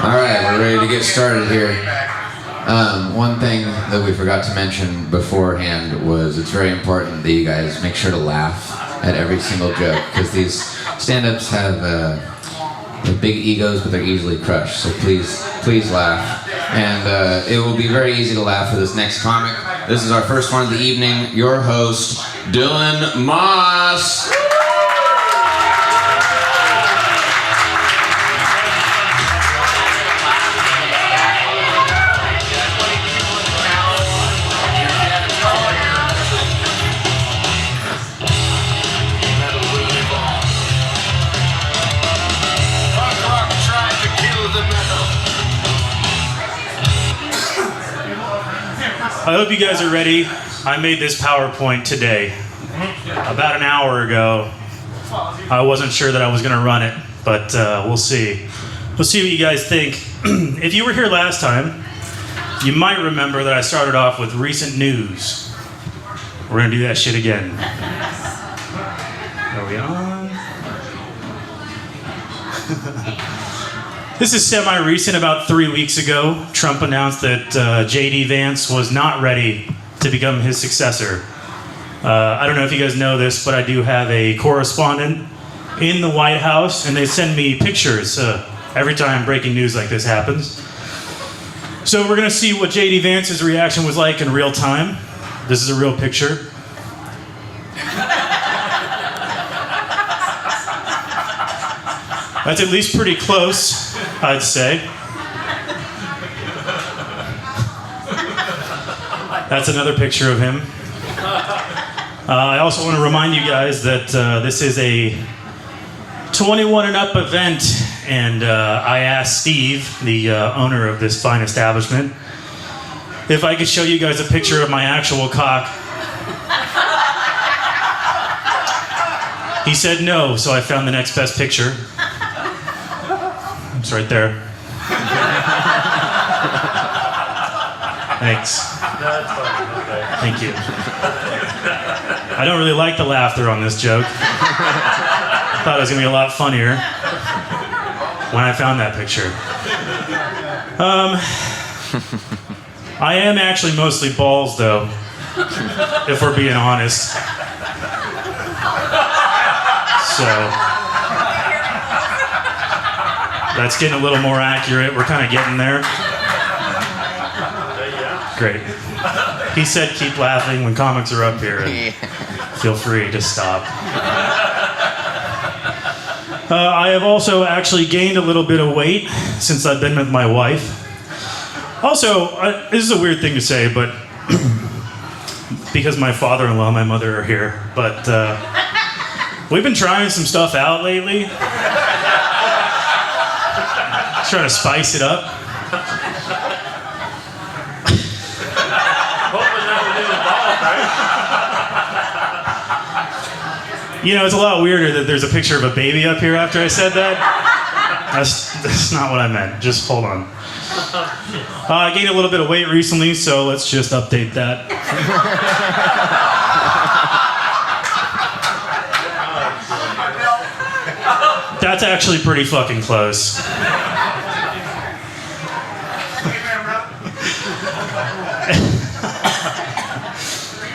All right, we're ready to get started here. One thing that we forgot to mention beforehand was it's very important that you guys make sure to laugh at every single joke, because these stand-ups have big egos, but they're easily crushed. So please laugh. And it will be very easy to laugh for this next comic. This is our first one of the evening. Your host, Dylan Moss. I hope you guys are ready. I made this PowerPoint today. About an hour ago. I wasn't sure that I was going to run it, but we'll see. We'll see what you guys think. If you were here last time, you might remember that I started off with recent news. We're going to do that shit again. Are we on? This is semi-recent. About 3 weeks ago, Trump announced that J.D. Vance was not ready to become his successor. I don't know if you guys know this, but I do have a correspondent in the White House, and they send me pictures every time breaking news like this happens. So we're going to see what J.D. Vance's reaction was like in real time. This is a real picture. That's at least pretty close, I'd say. That's another picture of him. I also want to remind you guys that this is a 21 and up event, and I asked Steve, the owner of this fine establishment, if I could show you guys a picture of my actual cock. He said no, so I found the next best picture. It's right there. Thanks. Thank you. I don't really like the laughter on this joke. I thought it was going to be a lot funnier when I found that picture. I am actually mostly balls, though, if we're being honest. So that's getting a little more accurate. We're kind of getting there. Great. He said keep laughing when comics are up here. And feel free to stop. I have also actually gained a little bit of weight since I've been with my wife. Also, this is a weird thing to say, but because my father-in-law and my mother are here, but we've been trying some stuff out lately. Trying to spice it up. You know, it's a lot weirder that there's a picture of a baby up here after I said that. That's not what I meant. Just hold on. I gained a little bit of weight recently, so let's just update that. That's actually pretty fucking close.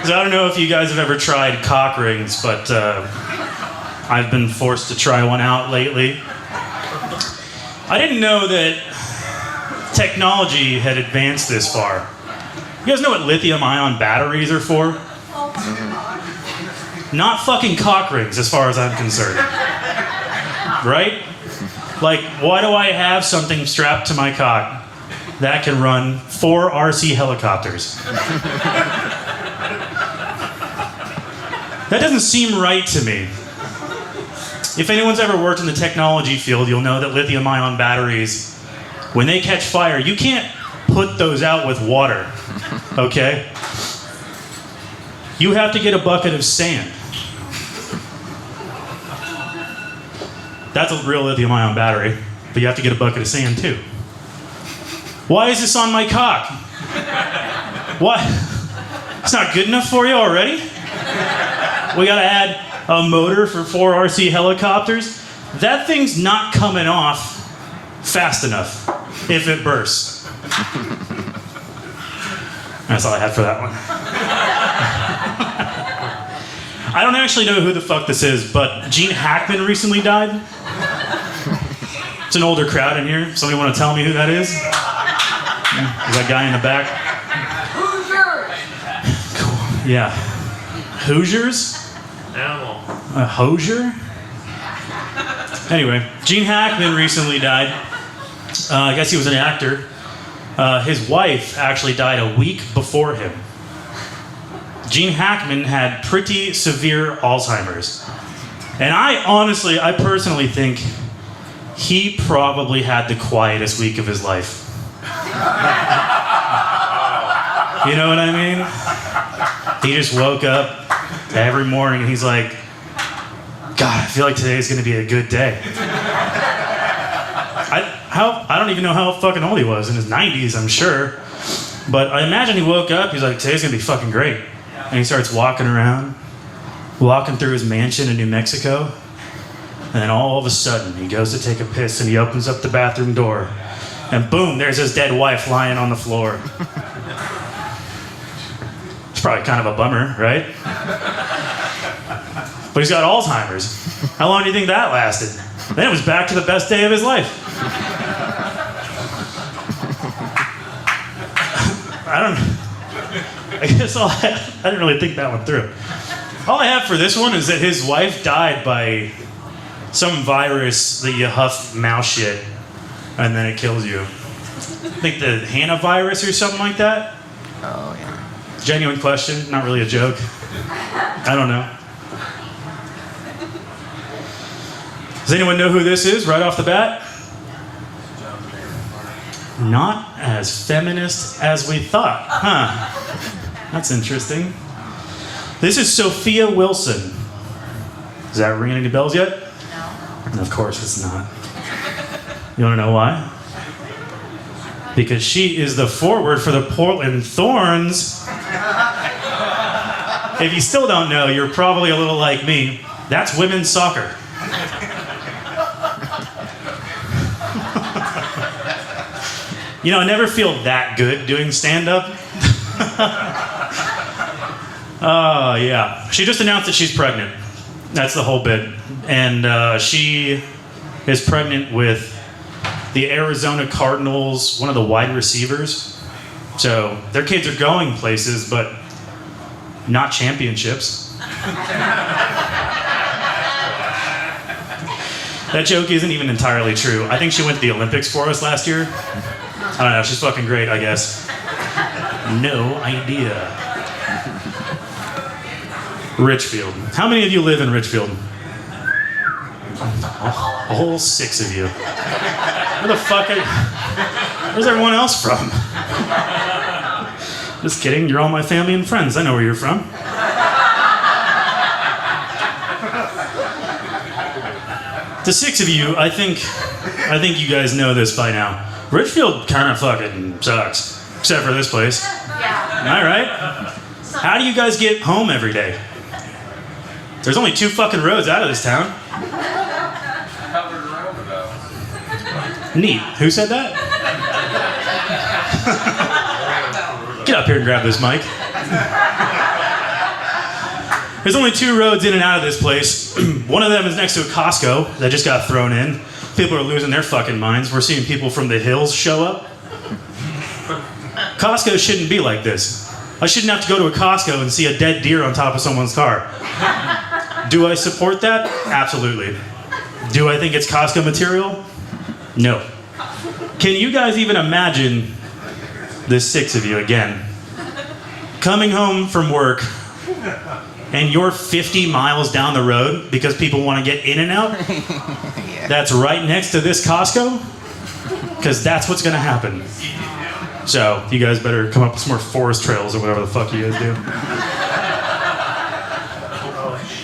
So I don't know if you guys have ever tried cock rings, but I've been forced to try one out lately. I didn't know that technology had advanced this far. You guys know what lithium-ion batteries are for? Not fucking cock rings, as far as I'm concerned. Right? Like, why do I have something strapped to my cock that can run 4 RC helicopters? That doesn't seem right to me. If anyone's ever worked in the technology field, you'll know that lithium-ion batteries, when they catch fire, you can't put those out with water, okay? You have to get a bucket of sand. That's a real lithium-ion battery, but you have to get a bucket of sand too. Why is this on my cock? What? It's not good enough for you already? We gotta add a motor for 4 RC helicopters? That thing's not coming off fast enough if it bursts. That's all I had for that one. I don't actually know who the fuck this is, but Gene Hackman recently died. It's an older crowd in here. Somebody want to tell me who that is? Is that guy in the back? Hoosiers! Cool. Yeah. Hoosiers? Animal. A Hosier? Anyway, Gene Hackman recently died. I guess he was an actor. His wife actually died a week before him. Gene Hackman had pretty severe Alzheimer's. And I personally think he probably had the quietest week of his life. You know what I mean? He just woke up every morning and he's like, God, I feel like today's gonna be a good day. I don't even know how fucking old he was, in his 90s, I'm sure. But I imagine he woke up, he's like, today's gonna be fucking great. And he starts walking around, walking through his mansion in New Mexico. And then all of a sudden, he goes to take a piss and he opens up the bathroom door. And boom, there's his dead wife lying on the floor. It's probably kind of a bummer, right? But he's got Alzheimer's. How long do you think that lasted? Then it was back to the best day of his life. I guess I didn't really think that one through. All I have for this one is that his wife died by some virus that you huff mouse shit and then it kills you. I think the Hana virus or something like that. Oh, yeah. Genuine question, not really a joke. I don't know. Does anyone know who this is right off the bat? Not as feminist as we thought, huh? That's interesting. This is Sophia Wilson. Does that ring any bells yet? No. Of course it's not. You want to know why? Because she is the forward for the Portland Thorns. If you still don't know, you're probably a little like me. That's women's soccer. You know, I never feel that good doing stand-up. Oh, yeah. She just announced that she's pregnant. That's the whole bit. And she is pregnant with the Arizona Cardinals, one of the wide receivers. So their kids are going places, but not championships. That joke isn't even entirely true. I think she went to the Olympics for us last year. I don't know, she's fucking great, I guess. No idea. Richfield. How many of you live in Richfield? A whole 6 of you. Where the fuck where's everyone else from? Just kidding, you're all my family and friends. I know where you're from. The 6 of you, I think you guys know this by now. Richfield kind of fucking sucks, except for this place. Yeah. Am I right? How do you guys get home every day? There's only 2 fucking roads out of this town. Covered roundabout. Neat. Who said that? Get up here and grab this mic. There's only 2 roads in and out of this place. One of them is next to a Costco that just got thrown in. People are losing their fucking minds. We're seeing people from the hills show up. Costco shouldn't be like this. I shouldn't have to go to a Costco and see a dead deer on top of someone's car. Do I support that? Absolutely. Do I think it's Costco material? No. Can you guys even imagine the 6 of you again coming home from work and you're 50 miles down the road because people want to get in and out? Yeah. That's right next to this Costco? Because that's what's going to happen. So, you guys better come up with some more forest trails or whatever the fuck you guys do.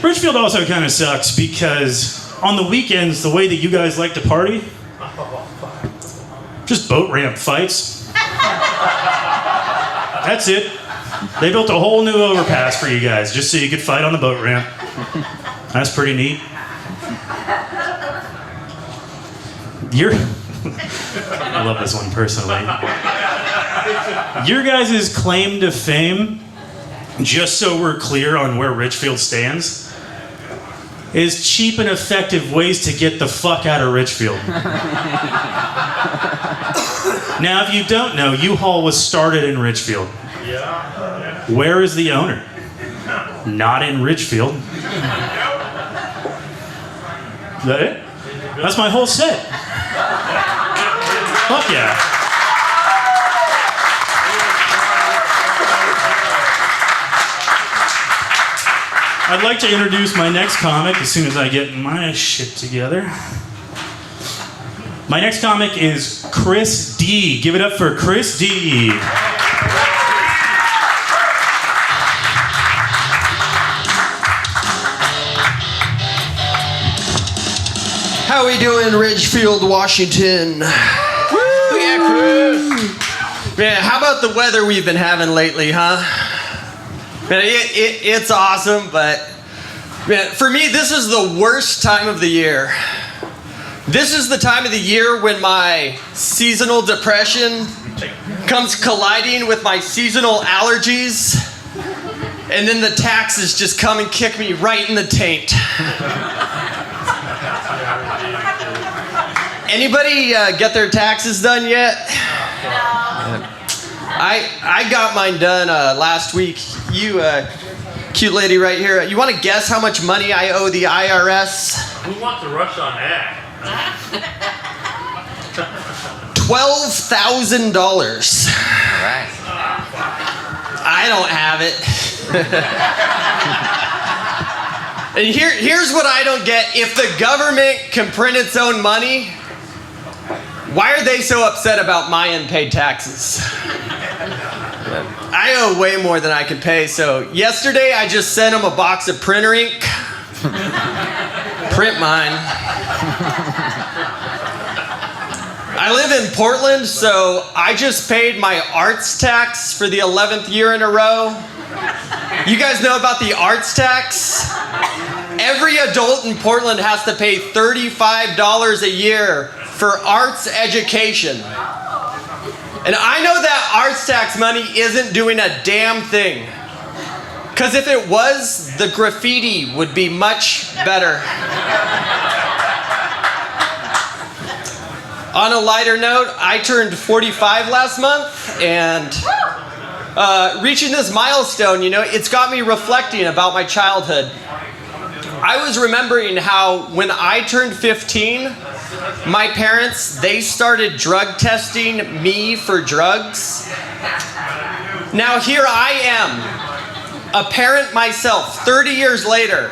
Richfield also kind of sucks because on the weekends, the way that you guys like to party, just boat ramp fights. That's it. They built a whole new overpass for you guys just so you could fight on the boat ramp. That's pretty neat. I love this one personally. Your guys' claim to fame, just so we're clear on where Richfield stands, is cheap and effective ways to get the fuck out of Richfield. Now, if you don't know, U-Haul was started in Richfield. Where is the owner? Not in Richfield. Is that it? That's my whole set. Fuck yeah. I'd like to introduce my next comic as soon as I get my shit together. My next comic is Chris D. Give it up for Chris D. How we doing, Ridgefield, Washington? Woo! Yeah, Chris. Man, how about the weather we've been having lately, huh? Man, it's awesome, but man, for me, this is the worst time of the year. This is the time of the year when my seasonal depression comes colliding with my seasonal allergies, and then the taxes just come and kick me right in the taint. Anybody get their taxes done yet? I got mine done last week. You, cute lady right here, you want to guess how much money I owe the IRS? Who wants to rush on that? $12,000. Right. I don't have it. And here's what I don't get. If the government can print its own money, why are they so upset about my unpaid taxes? I owe way more than I can pay, so yesterday I just sent them a box of printer ink. Print mine. I live in Portland, so I just paid my arts tax for the 11th year in a row. You guys know about the arts tax? Every adult in Portland has to pay $35 a year for arts education. And I know that arts tax money isn't doing a damn thing. Because if it was, the graffiti would be much better. On a lighter note, I turned 45 last month, and reaching this milestone, it's got me reflecting about my childhood. I was remembering how when I turned 15, my parents, they started drug testing me for drugs. Now here I am, a parent myself, 30 years later,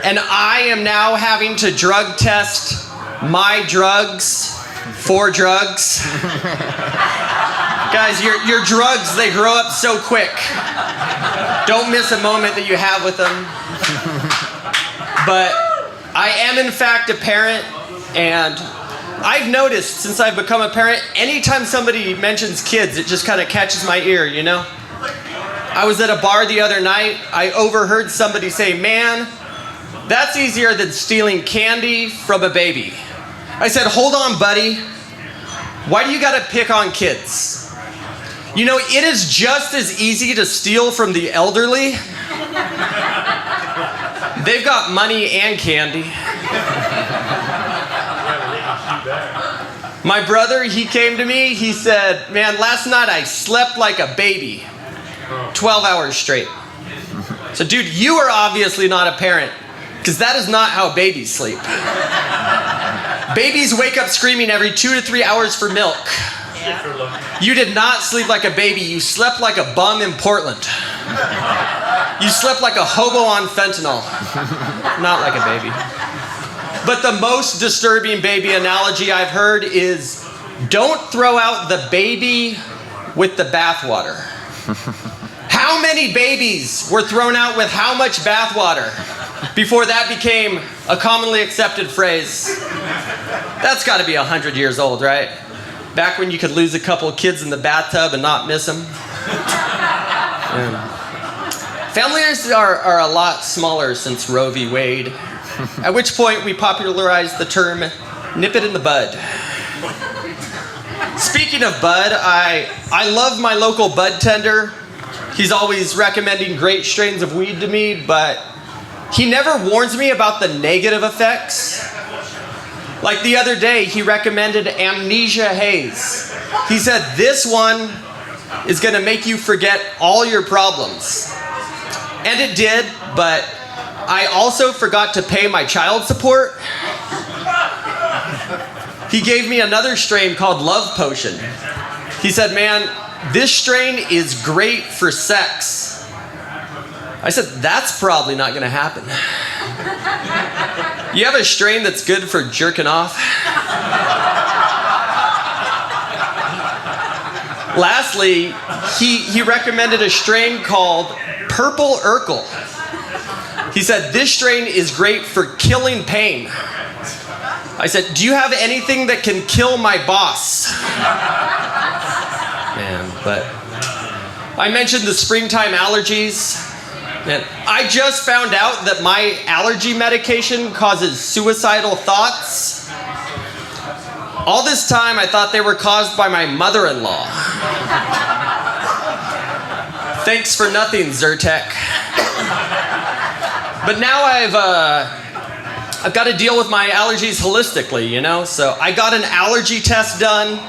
and I am now having to drug test my drugs for drugs. Guys, your drugs, they grow up so quick. Don't miss a moment that you have with them. But I am in fact a parent, and I've noticed since I've become a parent, anytime somebody mentions kids, it just kind of catches my ear, I was at a bar the other night. I overheard somebody say, "Man, that's easier than stealing candy from a baby." I said, "Hold on, buddy. Why do you gotta pick on kids? It is just as easy to steal from the elderly. They've got money and candy." My brother, he came to me, he said, "Man, last night I slept like a baby. 12 hours straight." So dude, you are obviously not a parent, because that is not how babies sleep. Babies wake up screaming every 2 to 3 hours for milk. You did not sleep like a baby, you slept like a bum in Portland. You slept like a hobo on fentanyl, not like a baby. But the most disturbing baby analogy I've heard is, don't throw out the baby with the bathwater. How many babies were thrown out with how much bathwater before that became a commonly accepted phrase? That's got to be 100 years old, right? Back when you could lose a couple of kids in the bathtub and not miss them. Families are a lot smaller since Roe v. Wade, at which point we popularized the term "nip it in the bud." Speaking of bud, I love my local bud tender. He's always recommending great strains of weed to me, but he never warns me about the negative effects. Like the other day, he recommended Amnesia Haze. He said, this one is gonna make you forget all your problems. And it did, but I also forgot to pay my child support. He gave me another strain called Love Potion. He said, man, this strain is great for sex. I said, that's probably not gonna happen. You have a strain that's good for jerking off? Lastly, he recommended a strain called Purple Urkel. He said, this strain is great for killing pain. I said, do you have anything that can kill my boss? Man, but I mentioned the springtime allergies. And I just found out that my allergy medication causes suicidal thoughts. All this time, I thought they were caused by my mother-in-law. Thanks for nothing, Zyrtec. But now I've got to deal with my allergies holistically, you know? So I got an allergy test done.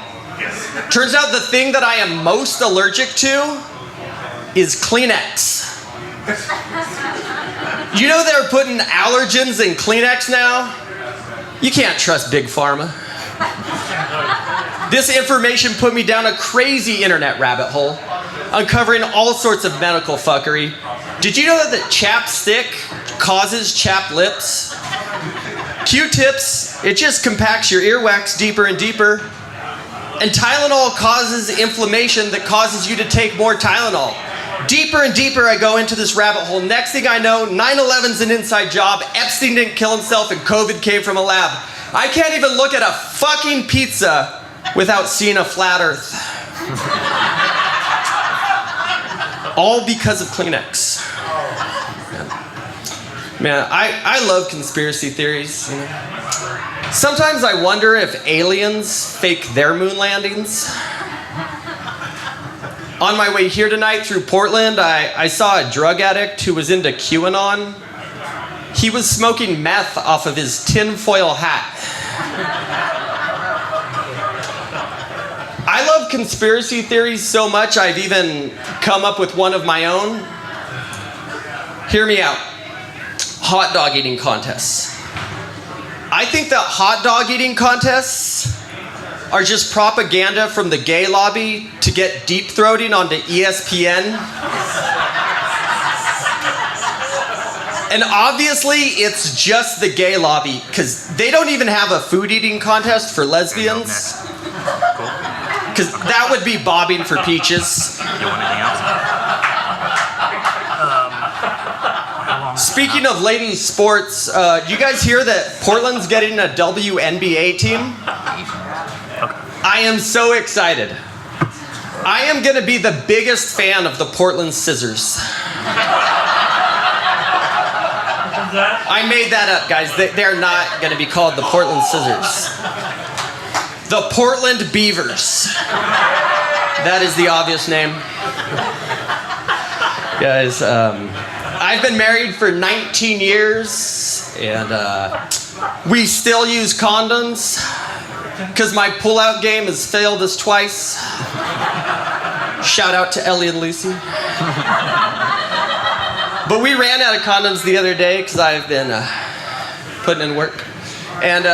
Turns out the thing that I am most allergic to is Kleenex. You know they're putting allergens in Kleenex now? You can't trust Big Pharma. This information put me down a crazy internet rabbit hole, uncovering all sorts of medical fuckery. Did you know that chapstick causes chapped lips? Q-tips, it just compacts your earwax deeper and deeper. And Tylenol causes inflammation that causes you to take more Tylenol. Deeper and deeper I go into this rabbit hole. Next thing I know, 9/11's an inside job, Epstein didn't kill himself, and COVID came from a lab. I can't even look at a fucking pizza without seeing a flat earth. All because of Kleenex. Man, I love conspiracy theories. You know? Sometimes I wonder if aliens fake their moon landings. On my way here tonight through Portland, I saw a drug addict who was into QAnon. He was smoking meth off of his tinfoil hat. I love conspiracy theories so much I've even come up with one of my own. Hear me out. Hot dog eating contests. I think that hot dog eating contests are just propaganda from the gay lobby to get deep throating onto ESPN. And obviously it's just the gay lobby, because they don't even have a food eating contest for lesbians. Because that would be bobbing for peaches. Speaking of ladies sports, you guys hear that Portland's getting a WNBA team? I am so excited. I am going to be the biggest fan of the Portland Scissors. I made that up, guys. They're not going to be called the Portland Scissors. The Portland Beavers. That is the obvious name. Guys, I've been married for 19 years, and we still use condoms. Because my pull-out game has failed us twice. Shout out to Ellie and Lucy. But we ran out of condoms the other day because I've been putting in work. And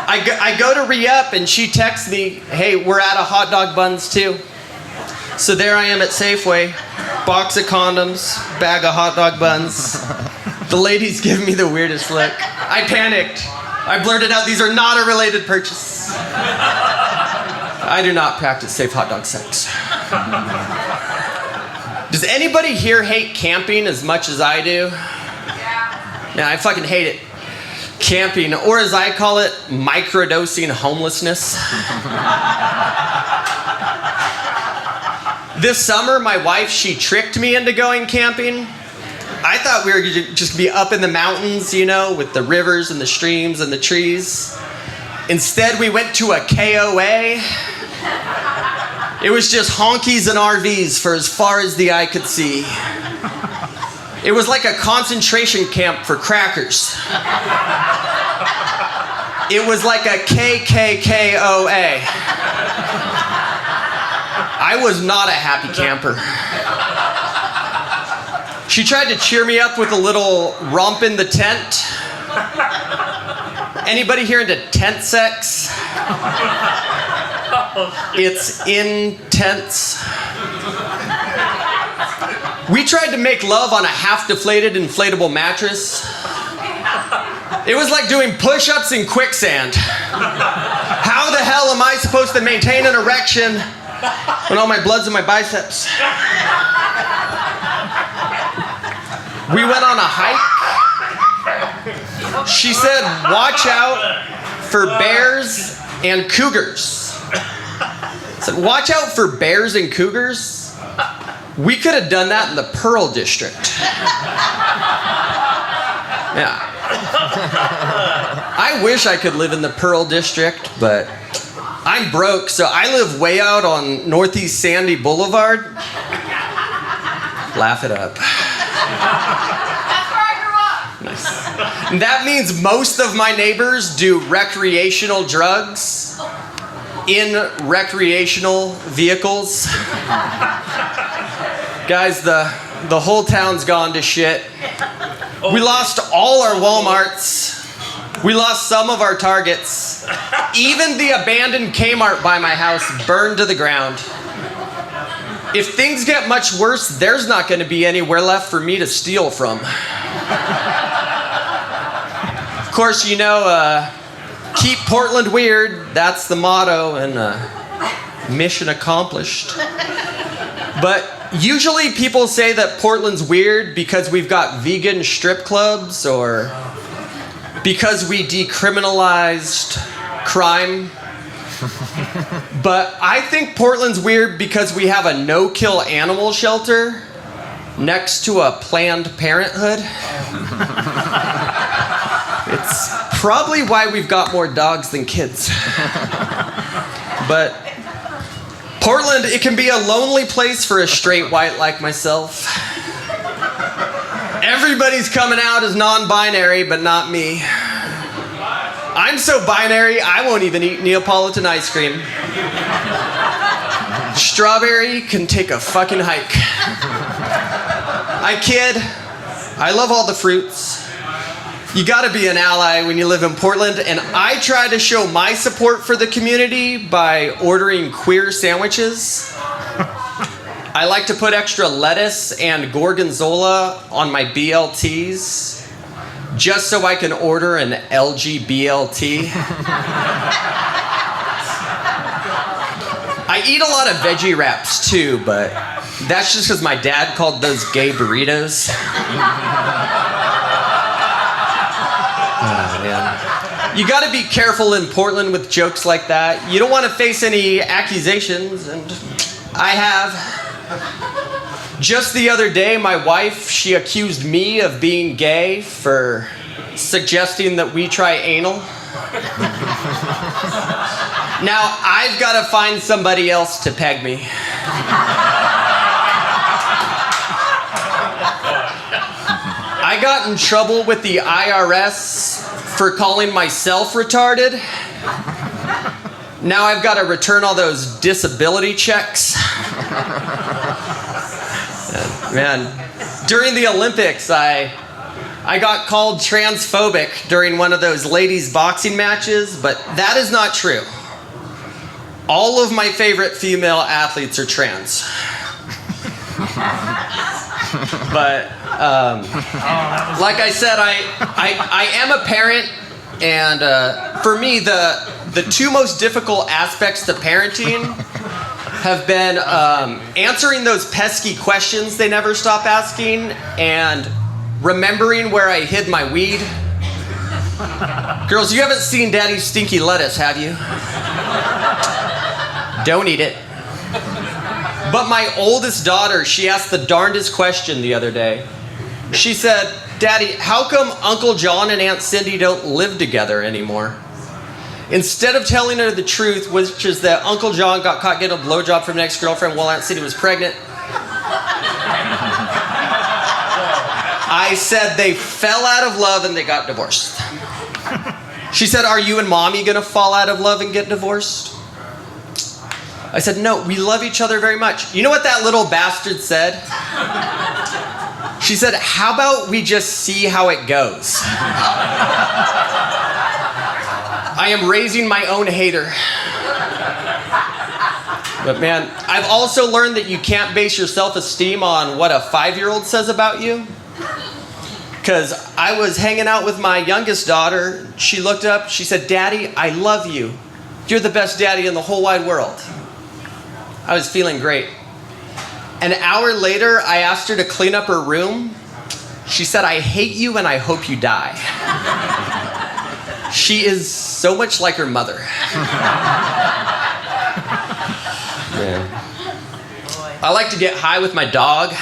I go to re-up and she texts me, hey, we're out of hot dog buns too. So there I am at Safeway, box of condoms, bag of hot dog buns. The ladies give me the weirdest look. I panicked. I blurted out, these are not a related purchase. I do not practice safe hot dog sex. Does anybody here hate camping as much as I do? Yeah, I fucking hate it. Camping, or as I call it, microdosing homelessness. This summer, my wife, she tricked me into going camping. I thought we were just gonna be up in the mountains, you know, with the rivers and the streams and the trees. Instead, we went to a KOA. It was just honkies and RVs for as far as the eye could see. It was like a concentration camp for crackers. It was like a KKKOA. I was not a happy camper. She tried to cheer me up with a little romp in the tent. Anybody here into tent sex? It's intense. We tried to make love on a half-deflated inflatable mattress. It was like doing push-ups in quicksand. How the hell am I supposed to maintain an erection when all my blood's in my biceps? We went on a hike. She said, watch out for bears and cougars. I said, watch out for bears and cougars? We could have done that in the Pearl District. Yeah. I wish I could live in the Pearl District, but I'm broke, so I live way out on Northeast Sandy Boulevard. Laugh it up. Nice. That means most of my neighbors do recreational drugs in recreational vehicles. Guys, the whole town's gone to shit. We lost all our Walmarts. We lost some of our Targets. Even the abandoned Kmart by my house burned to the ground. If things get much worse, there's not going to be anywhere left for me to steal from. Of course, you know, keep Portland weird. That's the motto, and mission accomplished. But usually people say that Portland's weird because we've got vegan strip clubs or because we decriminalized crime. But I think Portland's weird because we have a no-kill animal shelter next to a Planned Parenthood. It's probably why we've got more dogs than kids. But Portland, it can be a lonely place for a straight white like myself. Everybody's coming out as non-binary, but not me. I'm so binary, I won't even eat Neapolitan ice cream. Strawberry can take a fucking hike. I kid. I love all the fruits. You gotta be an ally when you live in Portland, and I try to show my support for the community by ordering queer sandwiches. I like to put extra lettuce and gorgonzola on my BLTs, just so I can order an LG BLT. I eat a lot of veggie wraps too, but that's just because my dad called those gay burritos. Oh, man. You gotta be careful in Portland with jokes like that. You don't want to face any accusations, and I have. Just the other day, my wife, she accused me of being gay for suggesting that we try anal. Now, I've got to find somebody else to peg me. I got in trouble with the IRS for calling myself retarded. Now I've got to return all those disability checks. Man, during the Olympics, I got called transphobic during one of those ladies' boxing matches, but that is not true. All of my favorite female athletes are trans. But like I said, I am a parent, and for me, the two most difficult aspects to parenting have been answering those pesky questions they never stop asking and remembering where I hid my weed. Girls, you haven't seen Daddy's stinky lettuce, have you? Don't eat it. But my oldest daughter, she asked the darndest question the other day. She said, "Daddy, how come Uncle John and Aunt Cindy don't live together anymore?" Instead of telling her the truth, which is that Uncle John got caught getting a blowjob from an ex-girlfriend while Aunt Cindy was pregnant, I said they fell out of love and they got divorced. She said, are you and Mommy gonna fall out of love and get divorced? I said, no, we love each other very much. You know what that little bastard said? She said, how about we just see how it goes? I am raising my own hater. But man, I've also learned that you can't base your self-esteem on what a 5-year-old says about you. Because I was hanging out with my youngest daughter. She looked up, she said, Daddy, I love you. You're the best daddy in the whole wide world. I was feeling great. An hour later, I asked her to clean up her room. She said, I hate you and I hope you die. She is so much like her mother. Yeah. I like to get high with my dog.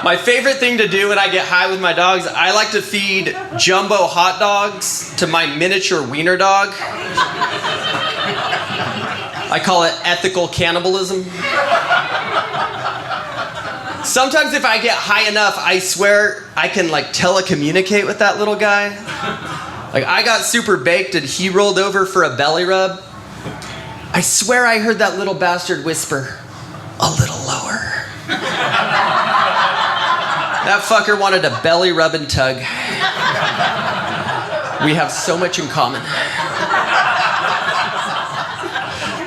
My favorite thing to do when I get high with my dogs, I like to feed jumbo hot dogs to my miniature wiener dog. I call it ethical cannibalism. Sometimes if I get high enough, I swear I can like telecommunicate with that little guy. Like I got super baked and he rolled over for a belly rub. I swear I heard that little bastard whisper, a little lower. That fucker wanted a belly rub and tug. We have so much in common.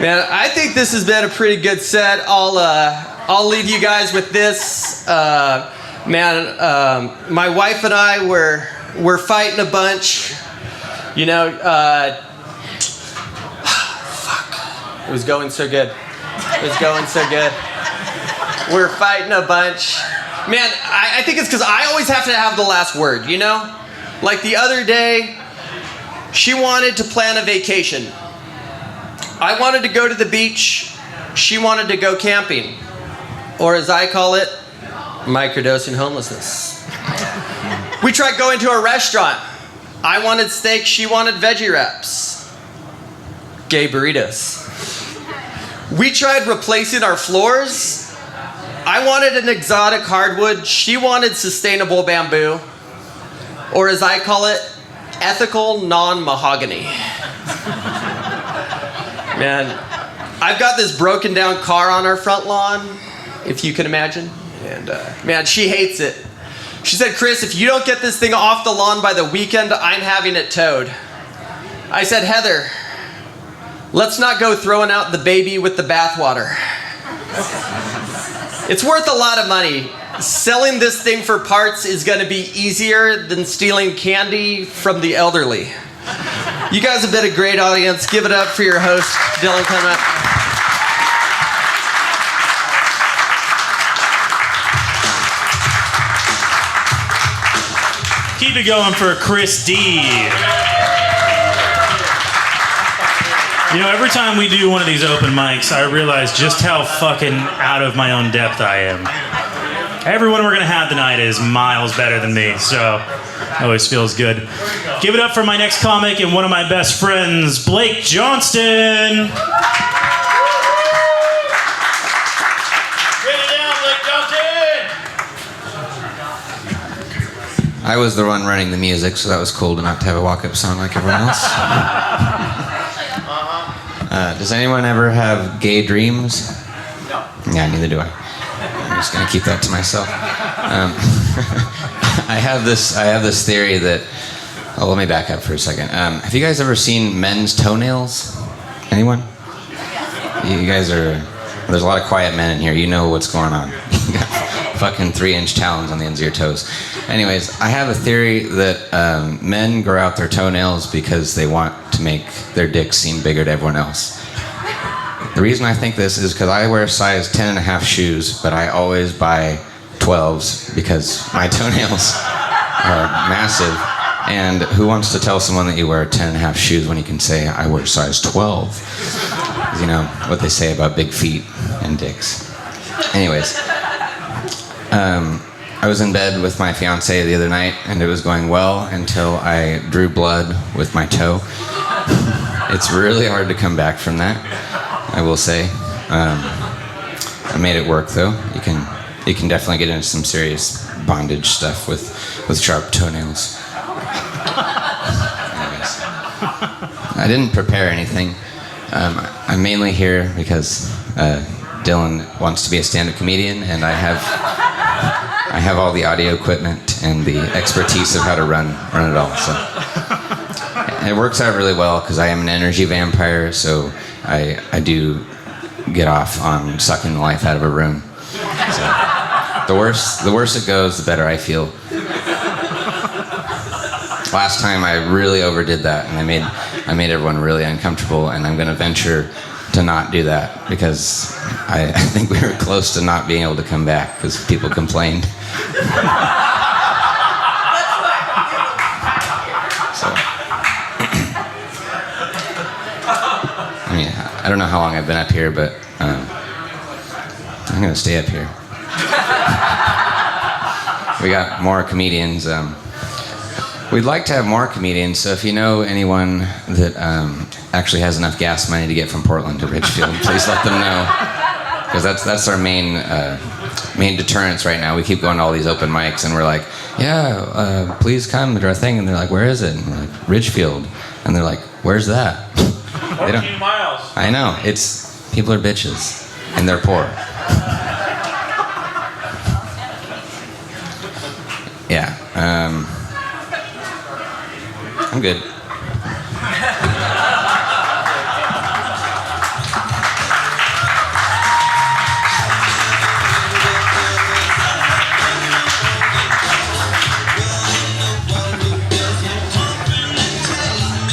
Man, I think this has been a pretty good set. I'll leave you guys with this. My wife and I we're fighting a bunch. You know, fuck. It was going so good. We're fighting a bunch. Man, I think it's because I always have to have the last word, you know? Like the other day, she wanted to plan a vacation. I wanted to go to the beach. She wanted to go camping. Or as I call it, microdosing homelessness. We tried going to a restaurant. I wanted steak, she wanted veggie wraps. Gay burritos. We tried replacing our floors. I wanted an exotic hardwood, she wanted sustainable bamboo. Or as I call it, ethical non-mahogany. Man, I've got this broken down car on our front lawn, if you can imagine. And man, she hates it. She said, Chris, if you don't get this thing off the lawn by the weekend, I'm having it towed. I said, Heather, let's not go throwing out the baby with the bathwater. It's worth a lot of money. Selling this thing for parts is going to be easier than stealing candy from the elderly. You guys have been a great audience. Give it up for your host, Dylan Clement. Keep it going for Chris D. You know, every time we do one of these open mics, I realize just how fucking out of my own depth I am. Everyone we're gonna have tonight is miles better than me, so it always feels good. Give it up for my next comic and one of my best friends, Blake Johnston. I was the one running the music, so that was cool to not have a walk-up song like everyone else. Does anyone ever have gay dreams? No. Yeah, neither do I. I'm just gonna keep that to myself. I have this theory that. Oh, let me back up for a second. Have you guys ever seen men's toenails? Anyone? You guys are. There's a lot of quiet men in here. You know what's going on. You got fucking 3-inch talons on the ends of your toes. Anyways, I have a theory that men grow out their toenails because they want to make their dicks seem bigger to everyone else. The reason I think this is because I wear size 10.5 shoes, but I always buy 12s because my toenails are massive. And who wants to tell someone that you wear 10.5 shoes when you can say, I wear size 12? You know, what they say about big feet and dicks. Anyways, I was in bed with my fiance the other night, and it was going well until I drew blood with my toe. It's really hard to come back from that, I will say. I made it work though. You can definitely get into some serious bondage stuff with sharp toenails. Anyways, I didn't prepare anything. I'm mainly here because Dylan wants to be a stand-up comedian, and I have all the audio equipment and the expertise of how to run it all. So and it works out really well because I am an energy vampire, so I do get off on sucking the life out of a room. So the worse it goes, the better I feel. Last time I really overdid that, and I made everyone really uncomfortable, and I'm going to venture to not do that because I think we were close to not being able to come back because people complained. So, I mean, I don't know how long I've been up here, but I'm going to stay up here. We got more comedians. We'd like to have more comedians, so if you know anyone that actually has enough gas money to get from Portland to Ridgefield, please let them know. Because that's our main deterrence right now. We keep going to all these open mics, and we're like, yeah, please come to our thing. And they're like, where is it? And we're like, Ridgefield. And they're like, where's that? 14 miles. I know. People are bitches, and they're poor. Yeah. I'm good.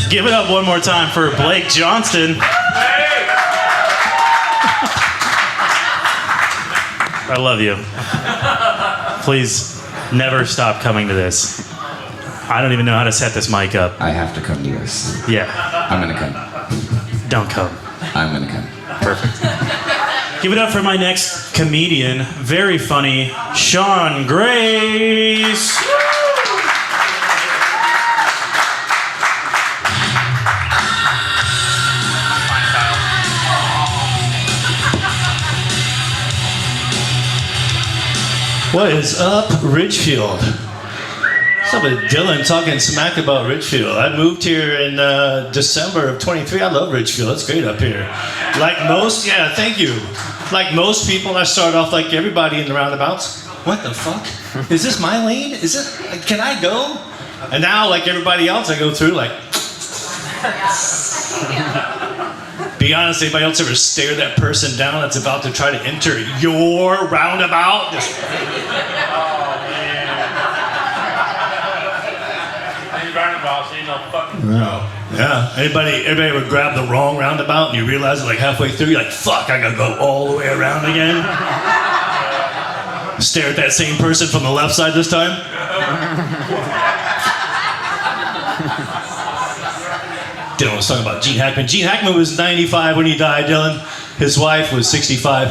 Give it up one more time for Blake Johnston. I love you. Please never stop coming to this. I don't even know how to set this mic up. I have to come to this. Yeah, I'm gonna come. don't come. I'm gonna come. Perfect. Give it up for my next comedian, very funny, Sean Grace. What is up, Ridgefield? What's up with Dylan talking smack about Ridgefield? I moved here in December of 23. I love Ridgefield. It's great up here. Like most, yeah, thank you. Like most people, I start off like everybody in the roundabouts. What the fuck? Is this my lane? Is it? Can I go? And now, like everybody else, I go through like. Be honest, anybody else ever stare that person down that's about to try to enter your roundabout? These roundabouts ain't no fucking. No. Yeah. Everybody would grab the wrong roundabout and you realize it like halfway through, you're like, fuck, I gotta go all the way around again. Stare at that same person from the left side this time. Dylan was talking about Gene Hackman. Gene Hackman was 95 when he died, Dylan. His wife was 65.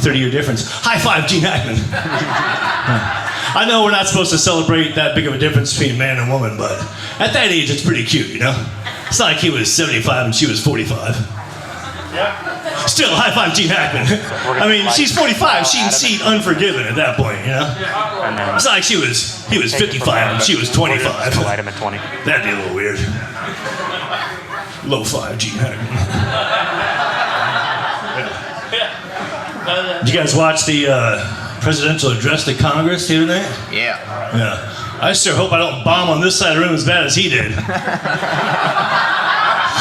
30-year difference. High five, Gene Hackman. I know we're not supposed to celebrate that big of a difference between man and woman, but at that age, it's pretty cute, you know? It's not like he was 75 and she was 45. Yeah. Still, high five, Gene Hackman. I mean, she's 45. She can see Unforgiven at that point, you know? It's not like he was 55 and she was 25. Vitamin 20. That'd be a little weird. Low five, Gene Hackman. Did you guys watch the presidential address to Congress here tonight? Yeah. Yeah. I sure hope I don't bomb on this side of the room as bad as he did.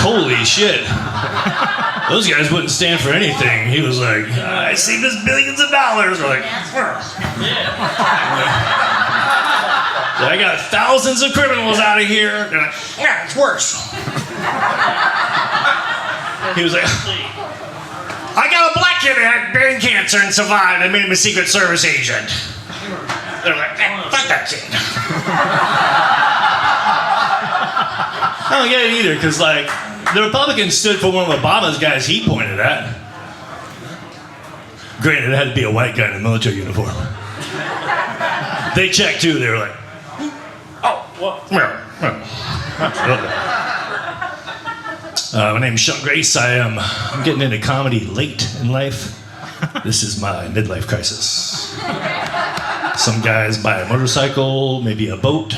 Holy shit. Those guys wouldn't stand for anything. He was like, I saved us billions of dollars. We're like, I got thousands of criminals out of here. They're like, yeah, it's worse. He was like, I got a black kid that had brain cancer and survived. I made him a Secret Service agent. They're like, fuck that kid. I don't get it either, because like, the Republicans stood for one of Obama's guys he pointed at. Granted, it had to be a white guy in a military uniform. They checked too. They were like, Oh, well, my name's Sean Grace. I'm getting into comedy late in life. This is my midlife crisis. Some guys buy a motorcycle, maybe a boat.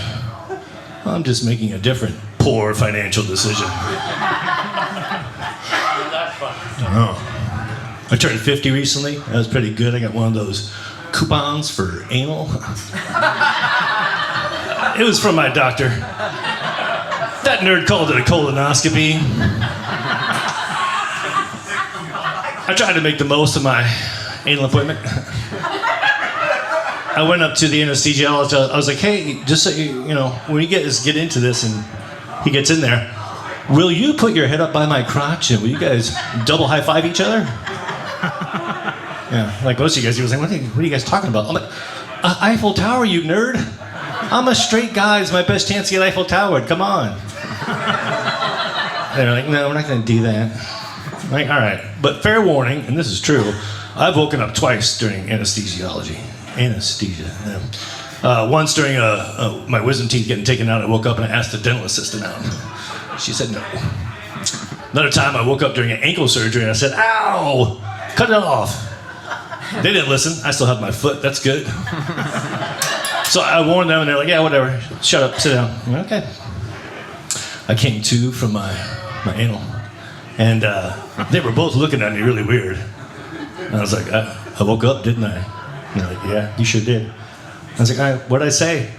I'm just making a different poor financial decision. that's fun. I turned 50 recently. That was pretty good. I got one of those coupons for anal. It was from my doctor. That nerd called it a colonoscopy. I tried to make the most of my anal appointment. I went up to the anesthesiologist. I was like, hey, just so you know, when you get into this and he gets in there, will you put your head up by my crotch and will you guys double high five each other? Yeah, like most of you guys, he was like, what are you guys talking about? I'm like, Eiffel Tower, you nerd. I'm a straight guy. It's my best chance to get Eiffel Towered. Come on. They're like, no, we're not going to do that. I'm like, all right. But fair warning, and this is true, I've woken up twice during anesthesiology. Anesthesia. Yeah. Once during my wisdom teeth getting taken out, I woke up and I asked the dental assistant out. She said no. Another time I woke up during an ankle surgery and I said, ow, cut it off. They didn't listen. I still have my foot. That's good. So I warned them and they're like, yeah, whatever. Shut up, sit down. I'm like, okay. I came to from my anal. And they were both looking at me really weird. And I was like, I woke up, didn't I? And they're like, yeah, you sure did. I was like, what'd I say?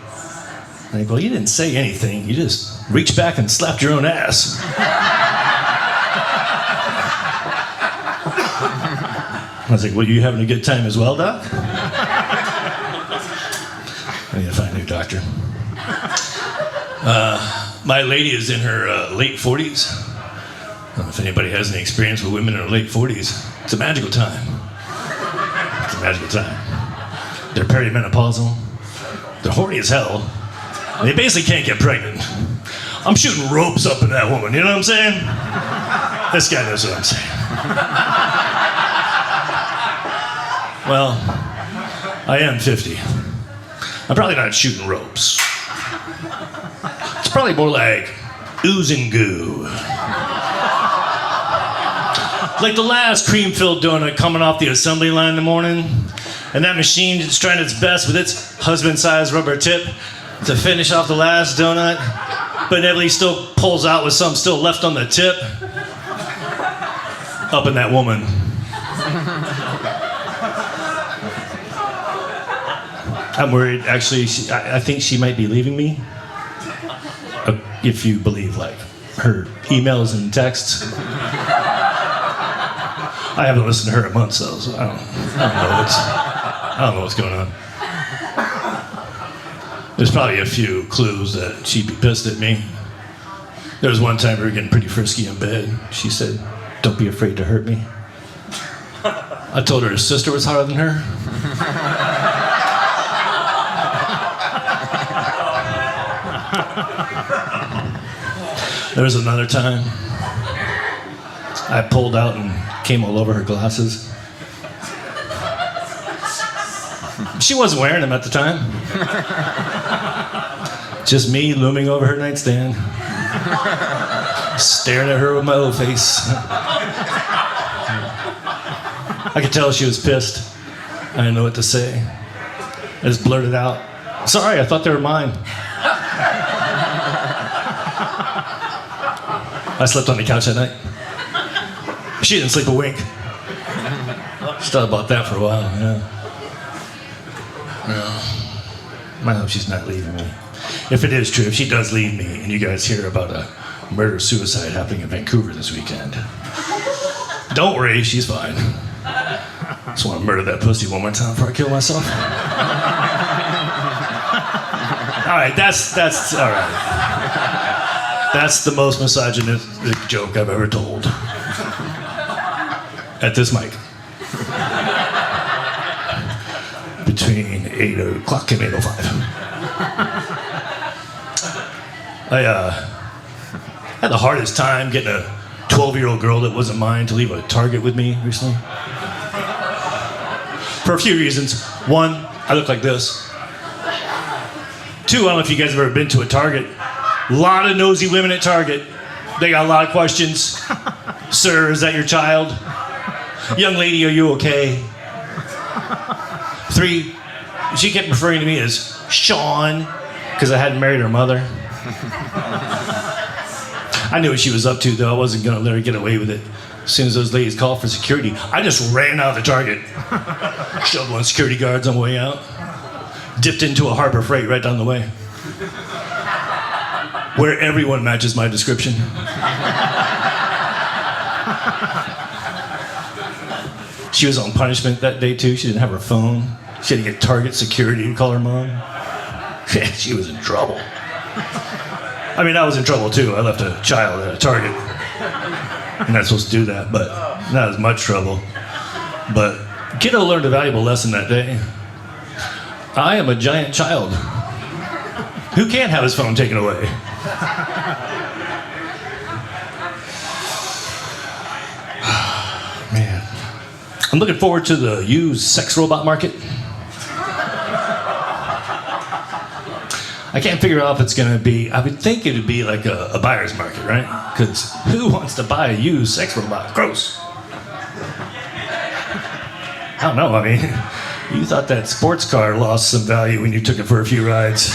And they go, well, you didn't say anything. You just reached back and slapped your own ass. I was like, well, you having a good time as well, Doc? I need to find a new doctor. My lady is in her late 40s. I don't know if anybody has any experience with women in their late 40s. It's a magical time. It's a magical time. They're perimenopausal. They're horny as hell. And they basically can't get pregnant. I'm shooting ropes up in that woman, you know what I'm saying? This guy knows what I'm saying. Well, I am 50. I'm probably not shooting ropes. It's probably more like ooze and goo. Like the last cream-filled donut coming off the assembly line in the morning, and that machine is trying its best with its husband-sized rubber tip to finish off the last donut, but inevitably still pulls out with some still left on the tip. Up in that woman. I'm worried, actually, I think she might be leaving me. If you believe, like, her emails and texts. I haven't listened to her in months, though, so I don't know what's going on. There's probably a few clues that she'd be pissed at me. There was one time we were getting pretty frisky in bed. She said, don't be afraid to hurt me. I told her her sister was hotter than her. There was another time I pulled out and came all over her glasses. She wasn't wearing them at the time. Just me looming over her nightstand, staring at her with my old face. I could tell she was pissed. I didn't know what to say. I just blurted out, sorry, I thought they were mine. I slept on the couch that night. She didn't sleep a wink. She thought about that for a while, yeah. I hope she's not leaving me. If it is true, if she does leave me and you guys hear about a murder-suicide happening in Vancouver this weekend, don't worry, she's fine. Just want to murder that pussy one more time before I kill myself. All right, that's all right. That's the most misogynistic joke I've ever told. At this mic. Between 8 o'clock and 8:05. I had the hardest time getting a 12-year-old girl that wasn't mine to leave a Target with me recently. For a few reasons. One, I look like this. Two, I don't know if you guys have ever been to a Target. A lot of nosy women at Target. They got a lot of questions. Sir, is that your child? Young lady, are you okay? Three, she kept referring to me as Sean because I hadn't married her mother. I knew what she was up to, though. I wasn't going to let her get away with it. As soon as those ladies called for security, I just ran out of the Target. Shoved one security guards on the way out. Dipped into a Harbor Freight right down the way. Where everyone matches my description. She was on punishment that day, too. She didn't have her phone. She had to get Target security to call her mom. She was in trouble. I mean, I was in trouble, too. I left a child at a Target. You're not supposed to do that, but not as much trouble. But kiddo learned a valuable lesson that day. I am a giant child who can't have his phone taken away. Man. I'm looking forward to the used sex robot market. I can't figure out if it's going to be, I would think it would be like a buyer's market, right? Because who wants to buy a used sex robot? Gross. I don't know, I mean, you thought that sports car lost some value when you took it for a few rides.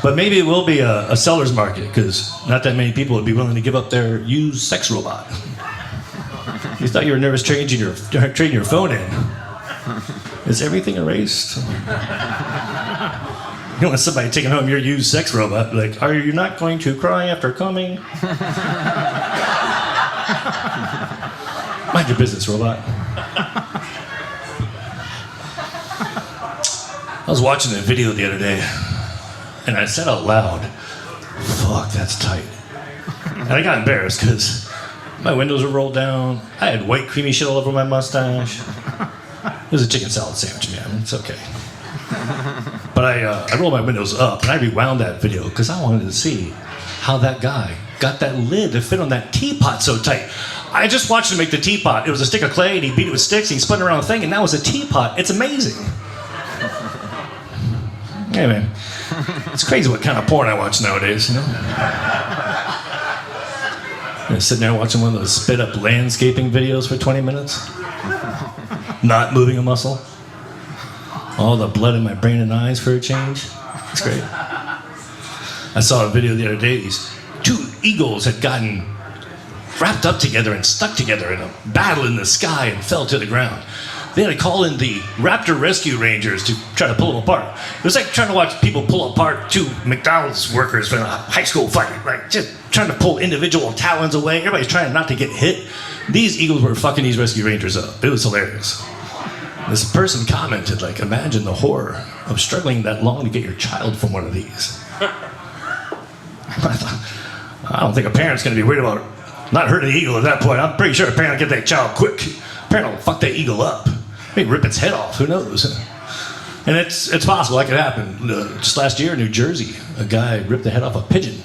But maybe it will be a seller's market, because not that many people would be willing to give up their used sex robot. You thought you were nervous trading your phone in. Is everything erased? You want somebody taking home your used sex robot, like, are you not going to cry after coming? Mind your business, robot. I was watching a video the other day, and I said out loud, fuck, that's tight. And I got embarrassed because my windows were rolled down. I had white creamy shit all over my mustache. It was a chicken salad sandwich, man. It's okay. But I rolled my windows up, and I rewound that video because I wanted to see how that guy got that lid to fit on that teapot so tight. I just watched him make the teapot. It was a stick of clay, and he beat it with sticks, and he spun it around the thing, and that was a teapot. It's amazing. Hey, man. It's crazy what kind of porn I watch nowadays, you know? I'm sitting there watching one of those spit-up landscaping videos for 20 minutes. Not moving a muscle. All the blood in my brain and eyes for a change. It's great. I saw a video the other day. These two eagles had gotten wrapped up together and stuck together in a battle in the sky and fell to the ground. They had to call in the Raptor Rescue Rangers to try to pull them apart. It was like trying to watch people pull apart two McDonald's workers from a high school fight. Like just trying to pull individual talons away. Everybody's trying not to get hit. These eagles were fucking these rescue rangers up. It was hilarious. This person commented, like, imagine the horror of struggling that long to get your child from one of these. I thought, I don't think a parent's going to be worried about not hurting the eagle at that point. I'm pretty sure a parent will get that child quick. A parent will fuck that eagle up. Maybe rip its head off. Who knows? And it's possible that could happen. Just last year in New Jersey, a guy ripped the head off a pigeon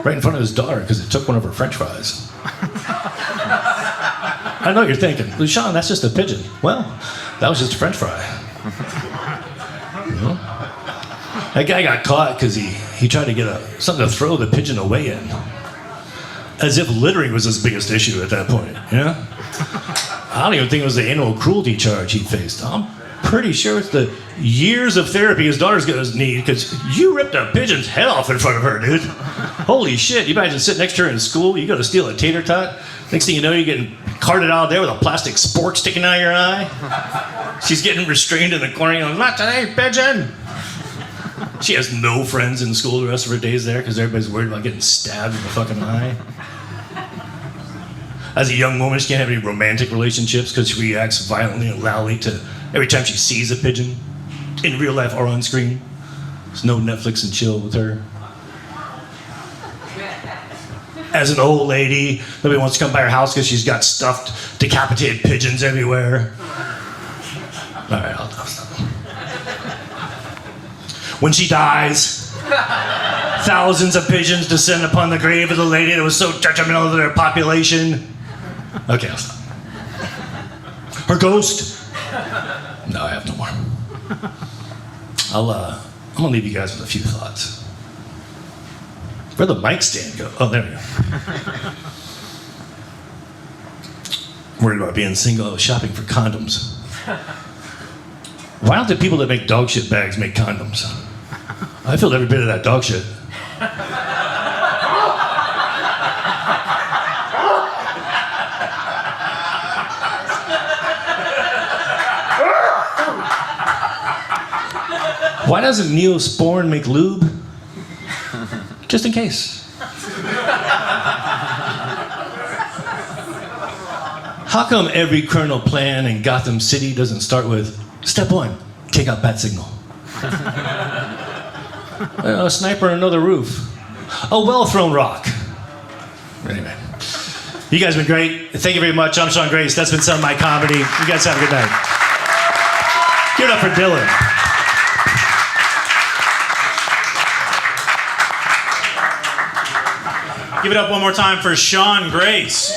right in front of his daughter because it took one of her French fries. I know what you're thinking, LeSean, that's just a pigeon. Well, that was just a French fry. You know? That guy got caught because he tried to get something to throw the pigeon away in. As if littering was his biggest issue at that point, you know? I don't even think it was the animal cruelty charge he faced. I'm pretty sure it's the years of therapy his daughter's going to need because you ripped a pigeon's head off in front of her, dude. Holy shit, you imagine sitting next to her in school, you go to steal a tater tot, next thing you know, you're getting carted out there with a plastic spork sticking out of your eye. She's getting restrained in the corner, you know, not today, pigeon. She has no friends in school the rest of her days there because everybody's worried about getting stabbed in the fucking eye. As a young woman, she can't have any romantic relationships because she reacts violently and loudly to every time she sees a pigeon, in real life or on screen. There's no Netflix and chill with her. As an old lady, nobody wants to come by her house because she's got stuffed, decapitated pigeons everywhere. All right, I'll stop. When she dies, thousands of pigeons descend upon the grave of the lady that was so judgmental of their population. Okay, I'll stop. Her ghost? No, I have no more. I'm gonna leave you guys with a few thoughts. Where'd the mic stand go? Oh, there we go. Worried about being single. I was shopping for condoms. Why don't the people that make dog shit bags make condoms? I filled every bit of that dog shit. Why doesn't Neosporin make lube? Just in case. How come every kernel plan in Gotham City doesn't start with step 1, take out bat signal? A sniper on another roof. A well-thrown rock. Anyway. You guys have been great. Thank you very much. I'm Sean Grace. That's been some of my comedy. You guys have a good night. Give it up for Dylan. Give it up one more time for Sean Grace.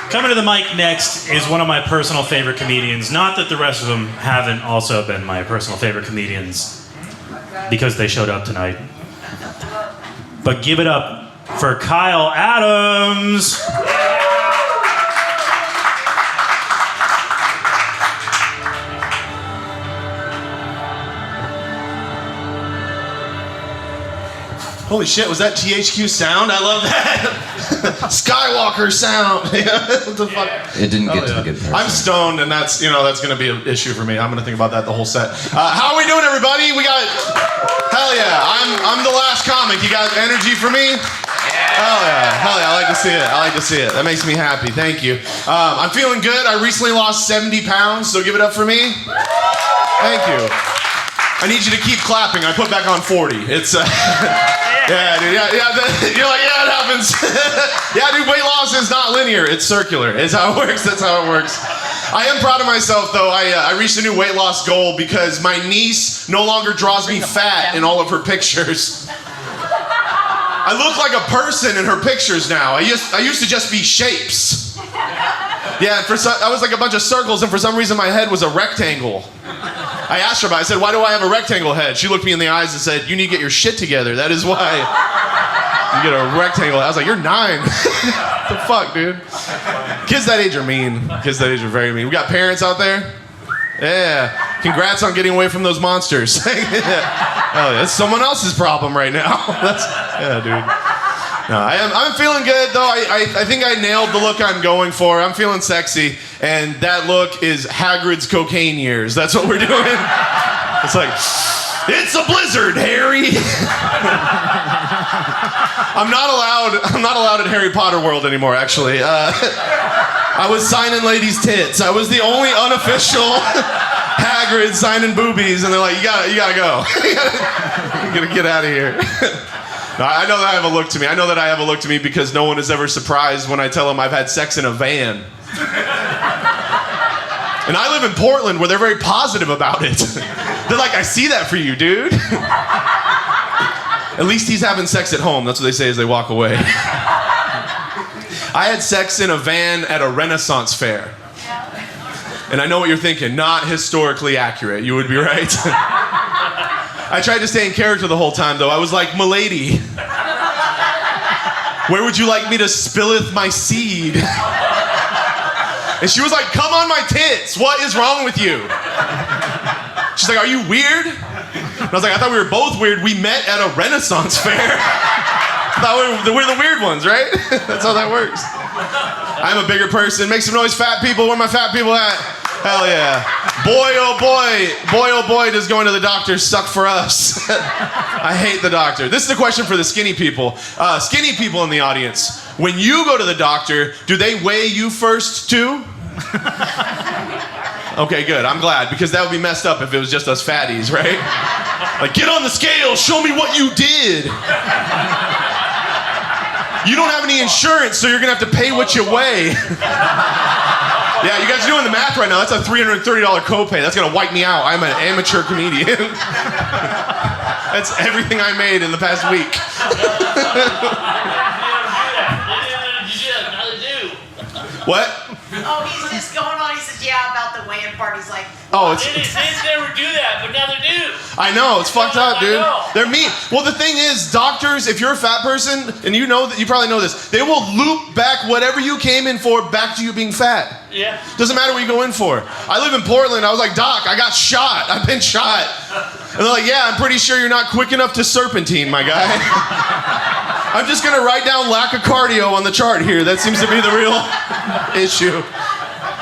Coming to the mic next is one of my personal favorite comedians. Not that the rest of them haven't also been my personal favorite comedians because they showed up tonight. But give it up for Kyle Adams. Holy shit, was that THQ sound? I love that. Skywalker sound. What the fuck? It didn't get to the good part. I'm stoned, and that's gonna be an issue for me. I'm gonna think about that the whole set. How are we doing, everybody? We got, hell yeah. I'm the last comic. You got energy for me? Hell yeah. I like to see it. That makes me happy. Thank you. I'm feeling good. I recently lost 70 pounds, so give it up for me. Thank you. I need you to keep clapping. I put back on 40. It's yeah, dude. Yeah. You're like, yeah, it happens. Yeah, dude. Weight loss is not linear. It's circular. It's how it works. That's how it works. I am proud of myself, though. I reached a new weight loss goal because my niece no longer draws me fat in all of her pictures. I look like a person in her pictures now. I used to just be shapes. Yeah, I was like a bunch of circles, and for some reason my head was a rectangle. I asked her about it. I said, why do I have a rectangle head? She looked me in the eyes and said, you need to get your shit together. That is why you get a rectangle. I was like, you're 9. What the fuck, dude? Kids that age are mean. Kids that age are very mean. We got parents out there? Yeah. Congrats on getting away from those monsters. Oh, yeah. It's someone else's problem right now. Yeah, dude. No, I'm feeling good, though. I think I nailed the look I'm going for. I'm feeling sexy, and that look is Hagrid's cocaine years. That's what we're doing. It's like, it's a blizzard, Harry. I'm not allowed at Harry Potter World anymore, actually. I was signing ladies' tits. I was the only unofficial Hagrid signing boobies, and they're like, you gotta go. You gotta get out of here. No, I know that I have a look to me. I know that I have a look to me because no one is ever surprised when I tell them I've had sex in a van. And I live in Portland where they're very positive about it. They're like, I see that for you, dude. At least he's having sex at home. That's what they say as they walk away. I had sex in a van at a Renaissance fair. And I know what you're thinking. Not historically accurate. You would be right. I tried to stay in character the whole time, though. I was like, "Milady, where would you like me to spilleth my seed?" And she was like, "Come on my tits. What is wrong with you?" She's like, "Are you weird?" And I was like, "I thought we were both weird. We met at a Renaissance fair." I thought we're the weird ones, right? That's how that works. I'm a bigger person. Make some noise, fat people. Where my fat people at? Hell yeah. Boy, oh boy, does going to the doctor suck for us. I hate the doctor. This is the question for the skinny people. Skinny people in the audience, when you go to the doctor, do they weigh you first too? Okay, good. I'm glad, because that would be messed up if it was just us fatties, right? Like, get on the scale, show me what you did. You don't have any insurance, so you're gonna have to pay what you weigh. Yeah, you guys are doing the math right now. That's a $330 copay. That's gonna wipe me out. I'm an amateur comedian. That's everything I made in the past week. What? Oh, he's just going on Oh, it's. They never do that, but now they do. I know, it's fucked up, I dude. know. They're mean. Well, the thing is, doctors, if you're a fat person, and you know that, you probably know this, they will loop back whatever you came in for back to you being fat. Yeah. Doesn't matter what you go in for. I live in Portland. I was like, Doc, I got shot. I've been shot. And they're like, yeah, I'm pretty sure you're not quick enough to serpentine, my guy. I'm just gonna write down lack of cardio on the chart here. That seems to be the real issue.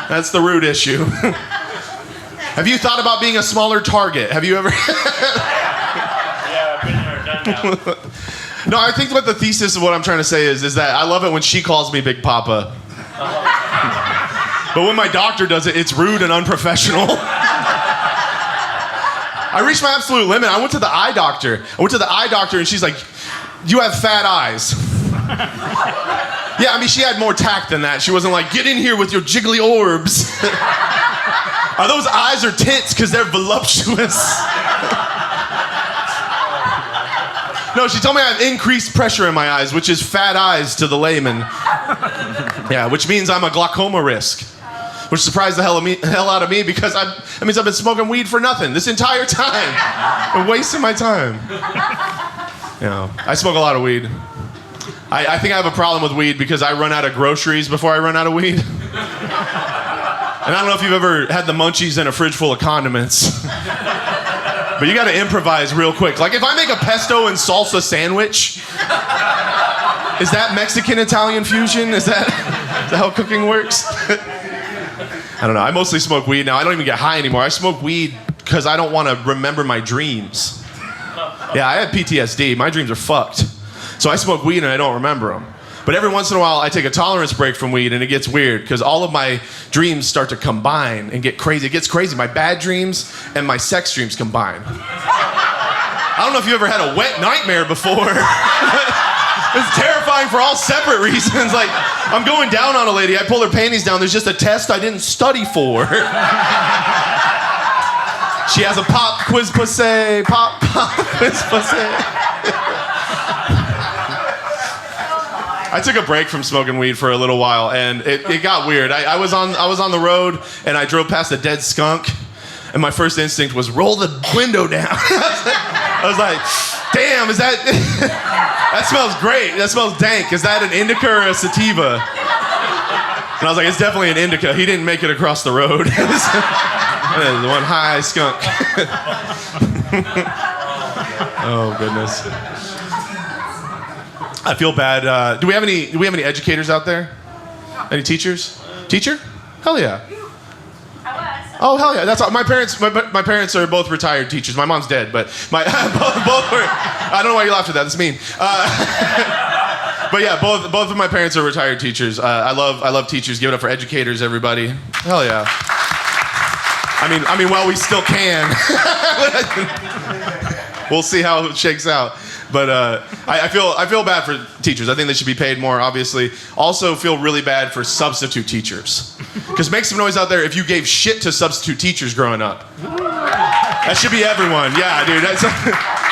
That's the root issue. Have you thought about being a smaller target? Have you ever? Yeah, I've been there, done that. No, I think what the thesis of what I'm trying to say is that I love it when she calls me Big Papa. But when my doctor does it, it's rude and unprofessional. I reached my absolute limit. I went to the eye doctor. And she's like, you have fat eyes. Yeah, I mean, she had more tact than that. She wasn't like, get in here with your jiggly orbs. Are those eyes or tits? Because they're voluptuous. No, she told me I have increased pressure in my eyes, which is fat eyes to the layman. Yeah, which means I'm a glaucoma risk. Which surprised the hell out of me because that means I've been smoking weed for nothing this entire time. I'm wasting my time. You know, I smoke a lot of weed. I think I have a problem with weed because I run out of groceries before I run out of weed. And I don't know if you've ever had the munchies in a fridge full of condiments. But you gotta improvise real quick. Like if I make a pesto and salsa sandwich, is that Mexican-Italian fusion? Is that how cooking works? I don't know. I mostly smoke weed now. I don't even get high anymore. I smoke weed because I don't want to remember my dreams. Yeah, I have PTSD. My dreams are fucked. So I smoke weed and I don't remember them. But every once in a while, I take a tolerance break from weed and it gets weird because all of my dreams start to combine and get crazy. It gets crazy. My bad dreams and my sex dreams combine. I don't know if you ever had a wet nightmare before. It's terrifying for all separate reasons. Like, I'm going down on a lady. I pull her panties down. There's just a test I didn't study for. She has a pop quiz pussy. Pop quiz pussy. I took a break from smoking weed for a little while, and it got weird. I was on the road, and I drove past a dead skunk, and my first instinct was roll the window down. I was like, damn, is that... That smells great. That smells dank. Is that an indica or a sativa? And I was like, it's definitely an indica. He didn't make it across the road. The one high skunk. Oh, goodness. I feel bad. Do we have any educators out there? Any teachers? Teacher? Hell yeah. Oh hell yeah! That's all. My parents are both retired teachers. My mom's dead, but my both were. I don't know why you laughed at that. That's mean. But yeah, both of my parents are retired teachers. I love teachers. Give it up for educators, everybody. Hell yeah. I mean, while we still can. We'll see how it shakes out. But I feel bad for teachers. I think they should be paid more, obviously. Also feel really bad for substitute teachers. Because make some noise out there if you gave shit to substitute teachers growing up. That should be everyone. Yeah, dude.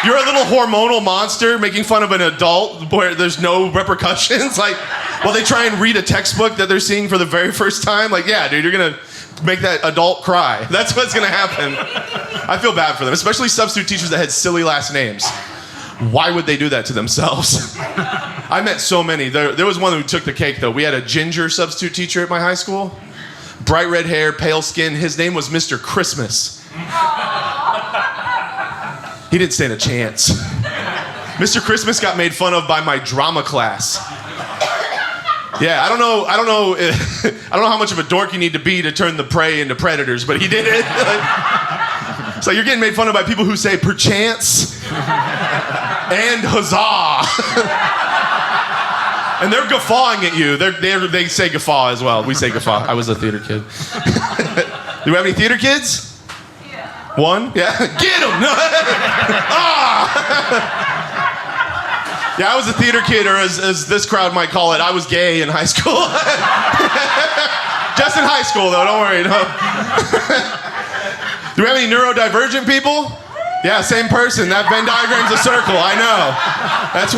You're a little hormonal monster making fun of an adult where there's no repercussions. Like, while they try and read a textbook that they're seeing for the very first time. Like, yeah, dude, you're going to make that adult cry. That's what's going to happen. I feel bad for them, especially substitute teachers that had silly last names. Why would they do that to themselves? I met so many. There was one who took the cake, though. We had a ginger substitute teacher at my high school. Bright red hair, pale skin. His name was Mr. Christmas. He didn't stand a chance. Mr. Christmas got made fun of by my drama class. Yeah, I don't know how much of a dork you need to be to turn the prey into predators, but he did it. It's like you're getting made fun of by people who say perchance and huzzah. And they're guffawing at you. They say guffaw as well. We say guffaw. I was a theater kid. Do we have any theater kids? Yeah. One? Yeah. Get him! No. Yeah, I was a theater kid, or as this crowd might call it, I was gay in high school. Just in high school, though. Don't worry. No. Do we have any neurodivergent people? Yeah, same person. That Venn diagram's a circle. I know. That's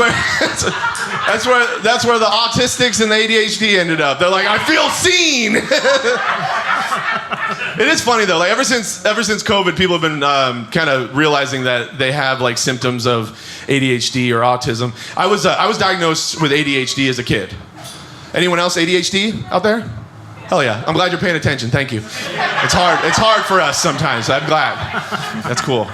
where the autistics and the ADHD ended up. They're like, I feel seen. It is funny though. Like ever since COVID, people have been kind of realizing that they have like symptoms of ADHD or autism. I was diagnosed with ADHD as a kid. Anyone else ADHD out there? Hell yeah! I'm glad you're paying attention. Thank you. It's hard for us sometimes. I'm glad. That's cool.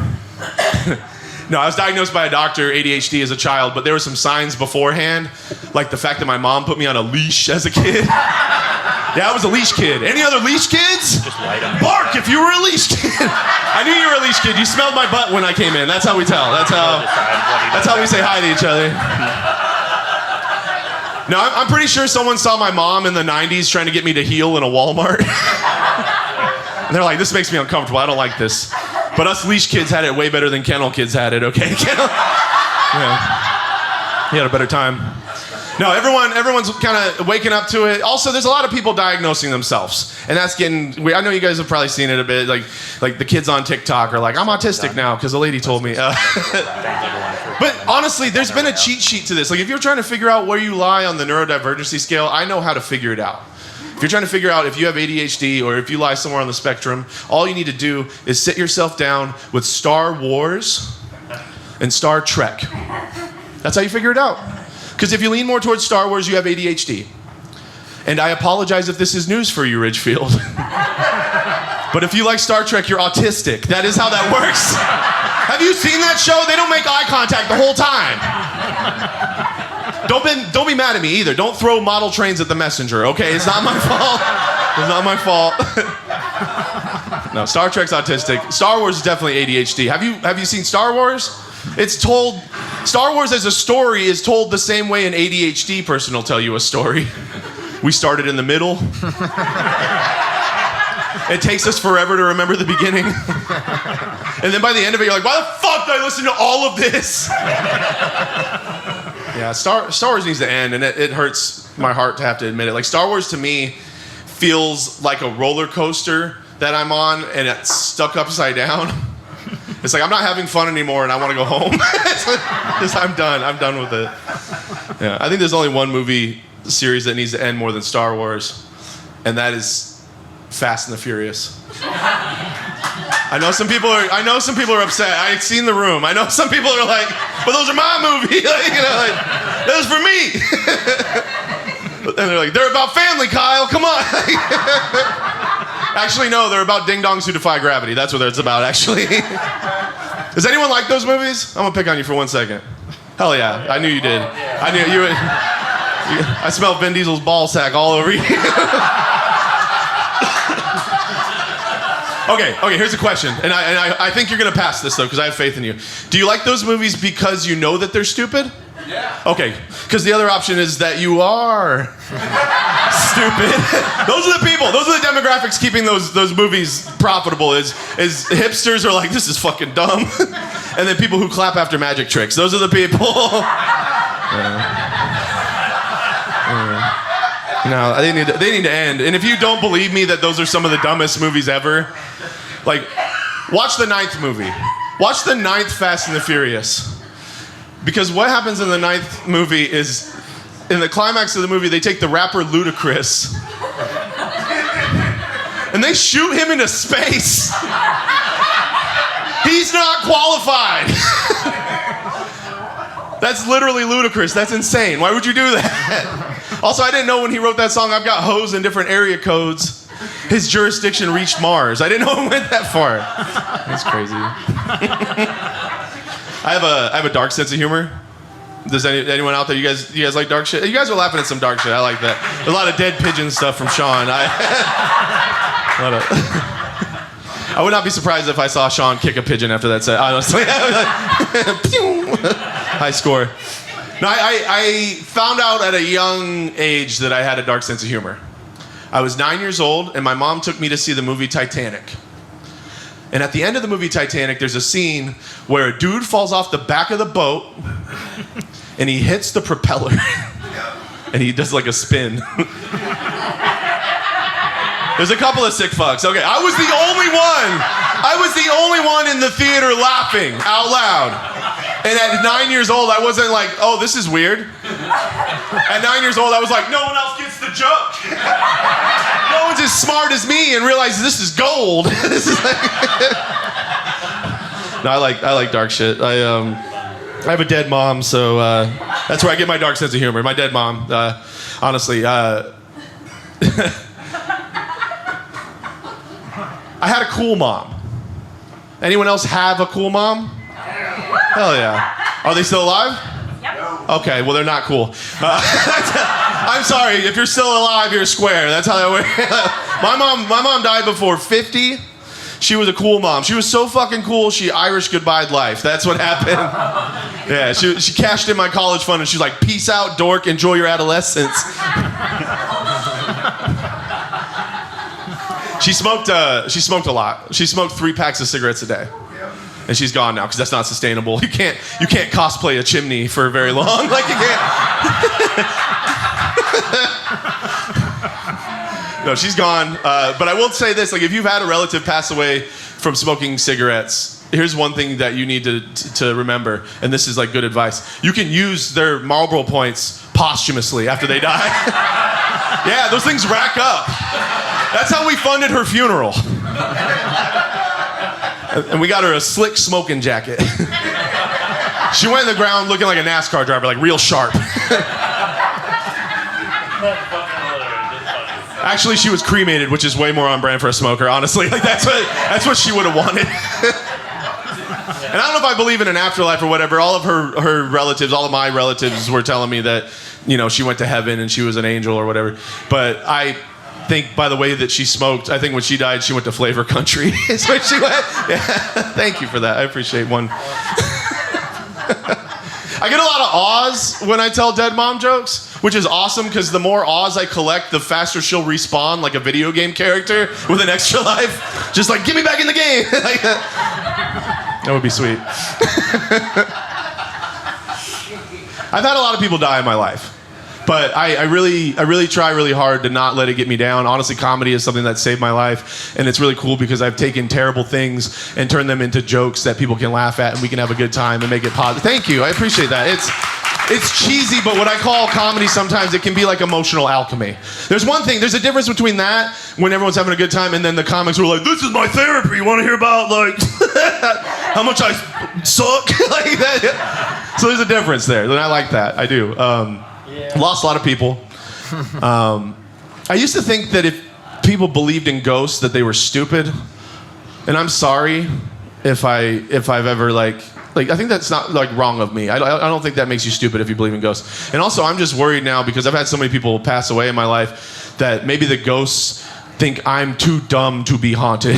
No, I was diagnosed by a doctor, ADHD, as a child, but there were some signs beforehand, like the fact that my mom put me on a leash as a kid. Yeah, I was a leash kid. Any other leash kids? Bark if you were a leash kid. I knew you were a leash kid. You smelled my butt when I came in. That's how we tell. That's how we say hi to each other. No, I'm pretty sure someone saw my mom in the 90s trying to get me to heel in a Walmart. And they're like, this makes me uncomfortable. I don't like this. But us leash kids had it way better than kennel kids had it, okay? Yeah. He had a better time. No, everyone's kind of waking up to it. Also, there's a lot of people diagnosing themselves. And that's getting weird. I know you guys have probably seen it a bit. Like the kids on TikTok are like, I'm autistic now because a lady told me. But honestly, there's been a cheat sheet to this. Like if you're trying to figure out where you lie on the neurodivergency scale, I know how to figure it out. If you're trying to figure out if you have ADHD or if you lie somewhere on the spectrum, all you need to do is sit yourself down with Star Wars and Star Trek. That's how you figure it out. Because if you lean more towards Star Wars, you have ADHD. And I apologize if this is news for you, Ridgefield. But if you like Star Trek, you're autistic. That is how that works. Have you seen that show? They don't make eye contact the whole time. Don't be mad at me either. Don't throw model trains at the messenger, okay? It's not my fault. It's not my fault. No, Star Trek's autistic. Star Wars is definitely ADHD. Have you seen Star Wars? Star Wars as a story is told the same way an ADHD person will tell you a story. We started in the middle. It takes us forever to remember the beginning. And then by the end of it, you're like, why the fuck did I listen to all of this? Yeah, Star Wars needs to end, and it hurts my heart to have to admit it. Like, Star Wars to me feels like a roller coaster that I'm on, and it's stuck upside down. It's like, I'm not having fun anymore, and I want to go home. I'm done. I'm done with it. Yeah, I think there's only one movie series that needs to end more than Star Wars, and that is Fast and the Furious. I know some people are upset. I've seen The Room. I know some people are like, but those are my movies. That was for me. But then they're like, they're about family, Kyle. Come on. Actually, no, they're about ding-dongs who defy gravity. That's what it's about, actually. Does anyone like those movies? I'm gonna pick on you for 1 second. Hell yeah, I knew you did. I knew you would. I smelled Vin Diesel's ball sack all over you. Okay, here's a question. And I think you're gonna pass this though, because I have faith in you. Do you like those movies because you know that they're stupid? Yeah. Okay, because the other option is that you are stupid. Those are the people. Those are the demographics keeping those movies profitable. Is hipsters are like, this is fucking dumb, and then people who clap after magic tricks. Those are the people. No, they need to end. And if you don't believe me that those are some of the dumbest movies ever, like, watch the 9th movie. Watch the 9th Fast and the Furious. Because what happens in the 9th movie is, in the climax of the movie, they take the rapper Ludacris and they shoot him into space. He's not qualified. That's literally ludicrous. That's insane. Why would you do that? Also, I didn't know when he wrote that song, I've got hoes in different area codes, his jurisdiction reached Mars. I didn't know it went that far. That's crazy. I have a dark sense of humor. Does anyone out there, you guys like dark shit? You guys are laughing at some dark shit. I like that. There's a lot of dead pigeon stuff from Sean. I would not be surprised if I saw Sean kick a pigeon after that set, honestly. High score. No, I found out at a young age that I had a dark sense of humor. I was 9 years old, and my mom took me to see the movie Titanic. And at the end of the movie Titanic, there's a scene where a dude falls off the back of the boat, and he hits the propeller, and he does like a spin. There's a couple of sick fucks. Okay, I was the only one in the theater laughing out loud. And at 9 years old, I wasn't like, oh, this is weird. At 9 years old, I was like, no one else gets the joke. No one's as smart as me and realizes this is gold. This is like no, I like dark shit. I have a dead mom, so that's where I get my dark sense of humor. My dead mom, honestly. I had a cool mom. Anyone else have a cool mom? Hell yeah. Are they still alive? Yep. Okay, well, they're not cool. I'm sorry, if you're still alive, you're square. That's how that works. My mom died before 50. She was a cool mom. She was so fucking cool, she Irish goodbye'd life. That's what happened. Yeah, she cashed in my college fund and she's like, peace out, dork, enjoy your adolescence. She smoked a lot. She smoked 3 packs of cigarettes a day. And she's gone now because that's not sustainable. You can't cosplay a chimney for very long. Like you can't. No, she's gone. But I will say this: like, if you've had a relative pass away from smoking cigarettes, here's one thing that you need to remember, and this is like good advice. You can use their Marlboro points posthumously after they die. Yeah, those things rack up. That's how we funded her funeral. And we got her a slick smoking jacket. She went in the ground looking like a NASCAR driver, like real sharp. Actually, she was cremated, which is way more on brand for a smoker, honestly. Like that's what she would have wanted. And I don't know if I believe in an afterlife or whatever. All of her relatives, all of my relatives were telling me that, you know, she went to heaven and she was an angel or whatever. But I think by the way that she smoked, I think when she died, she went to Flavor Country. Is where she went. Yeah. Thank you for that. I appreciate one. I get a lot of awes when I tell dead mom jokes, which is awesome because the more awes I collect, the faster she'll respawn like a video game character with an extra life. Just like, get me back in the game. Like, that would be sweet. I've had a lot of people die in my life. But I really try really hard to not let it get me down. Honestly, comedy is something that saved my life. And it's really cool because I've taken terrible things and turned them into jokes that people can laugh at and we can have a good time and make it positive. Thank you. I appreciate that. It's cheesy, but what I call comedy sometimes, it can be like emotional alchemy. There's a difference between that when everyone's having a good time and then the comics were like, this is my therapy. You want to hear about like how much I suck? Like that. So there's a difference there. And I like that. I do. Lost a lot of people. I used to think that if people believed in ghosts that they were stupid, and I'm sorry if I've ever like I think that's not like wrong of me. I don't think that makes you stupid if you believe in ghosts. And also I'm just worried now because I've had so many people pass away in my life that maybe the ghosts think I'm too dumb to be haunted.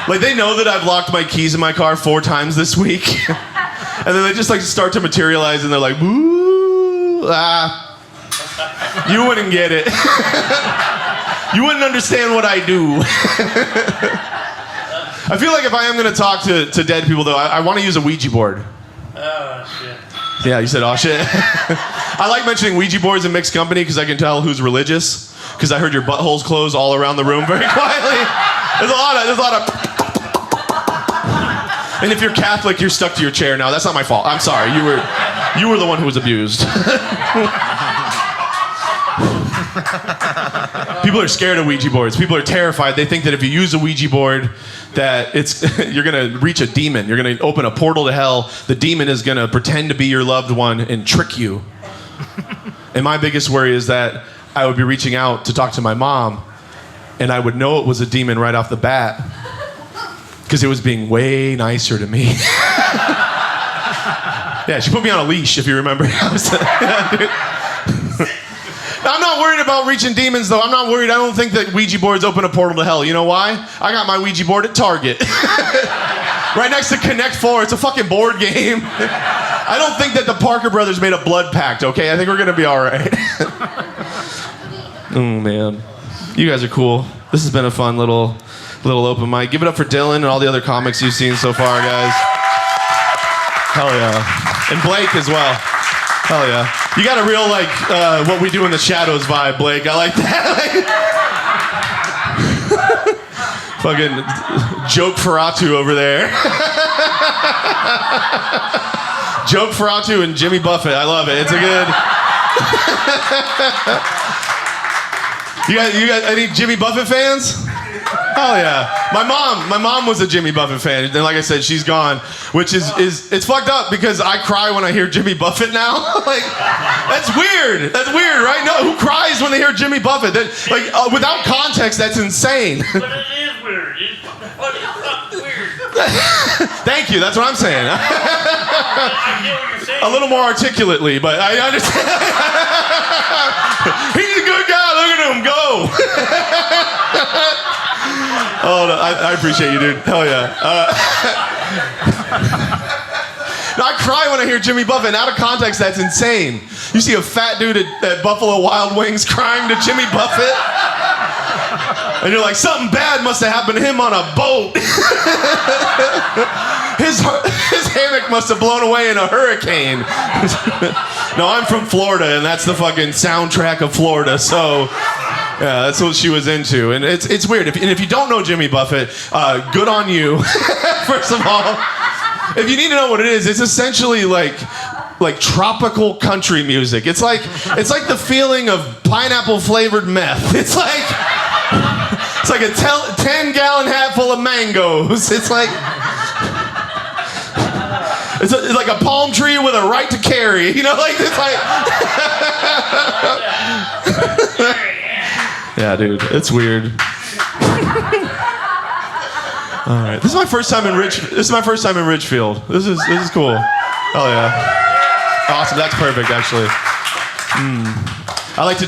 Like they know that I've locked my keys in my car 4 times this week. And then they just like start to materialize and they're like, ooh, you wouldn't get it. You wouldn't understand what I do. I feel like if I am going to talk to dead people though, I want to use a Ouija board. Oh, shit. Yeah, you said, oh shit. I like mentioning Ouija boards in mixed company because I can tell who's religious. Because I heard your buttholes close all around the room very quietly. There's a lot of And if you're Catholic, you're stuck to your chair now. That's not my fault. I'm sorry. You were the one who was abused. People are scared of Ouija boards. People are terrified. They think that if you use a Ouija board, that you're gonna reach a demon. You're gonna open a portal to hell. The demon is gonna pretend to be your loved one and trick you. And my biggest worry is that I would be reaching out to talk to my mom, and I would know it was a demon right off the bat. Because it was being way nicer to me. Yeah, she put me on a leash, if you remember. I'm not worried about reaching demons, though. I'm not worried. I don't think that Ouija boards open a portal to hell. You know why? I got my Ouija board at Target. Right next to Connect 4. It's a fucking board game. I don't think that the Parker brothers made a blood pact, okay? I think we're going to be all right. Oh, man. You guys are cool. This has been a fun little open mic. Give it up for Dylan and all the other comics you've seen so far, guys. Hell yeah. And Blake as well. Hell yeah. You got a real, like, what we do in the shadows vibe, Blake. I like that. Fucking Joke Ferratu over there. Joke Ferratu and Jimmy Buffett. I love it. It's a good... You got any Jimmy Buffett fans? Hell yeah. My mom was a Jimmy Buffett fan. And like I said, she's gone, which is it's fucked up because I cry when I hear Jimmy Buffett now. Like, that's weird. That's weird, right? No, who cries when they hear Jimmy Buffett? Without context, that's insane. But it is weird. It's not weird. Thank you. That's what I'm saying. I get what you're saying. A little more articulately, but I understand. He's a good guy. Look at him go. Oh, no, I appreciate you, dude. Hell yeah. No, I cry when I hear Jimmy Buffett. And out of context, that's insane. You see a fat dude at Buffalo Wild Wings crying to Jimmy Buffett, and you're like, something bad must have happened to him on a boat. His hammock must have blown away in a hurricane. No, I'm from Florida, and that's the fucking soundtrack of Florida. So, yeah, that's what she was into, and it's weird. If you don't know Jimmy Buffett, good on you. First of all, if you need to know what it is, it's essentially like tropical country music. It's like the feeling of pineapple flavored meth. It's like a 10-gallon hat full of mangoes. It's like it's like a palm tree with a right to carry. You know, like it's like. Yeah, dude, it's weird. All right, this is my first time in Ridgefield. This is cool. Oh yeah, awesome. That's perfect, actually. I like to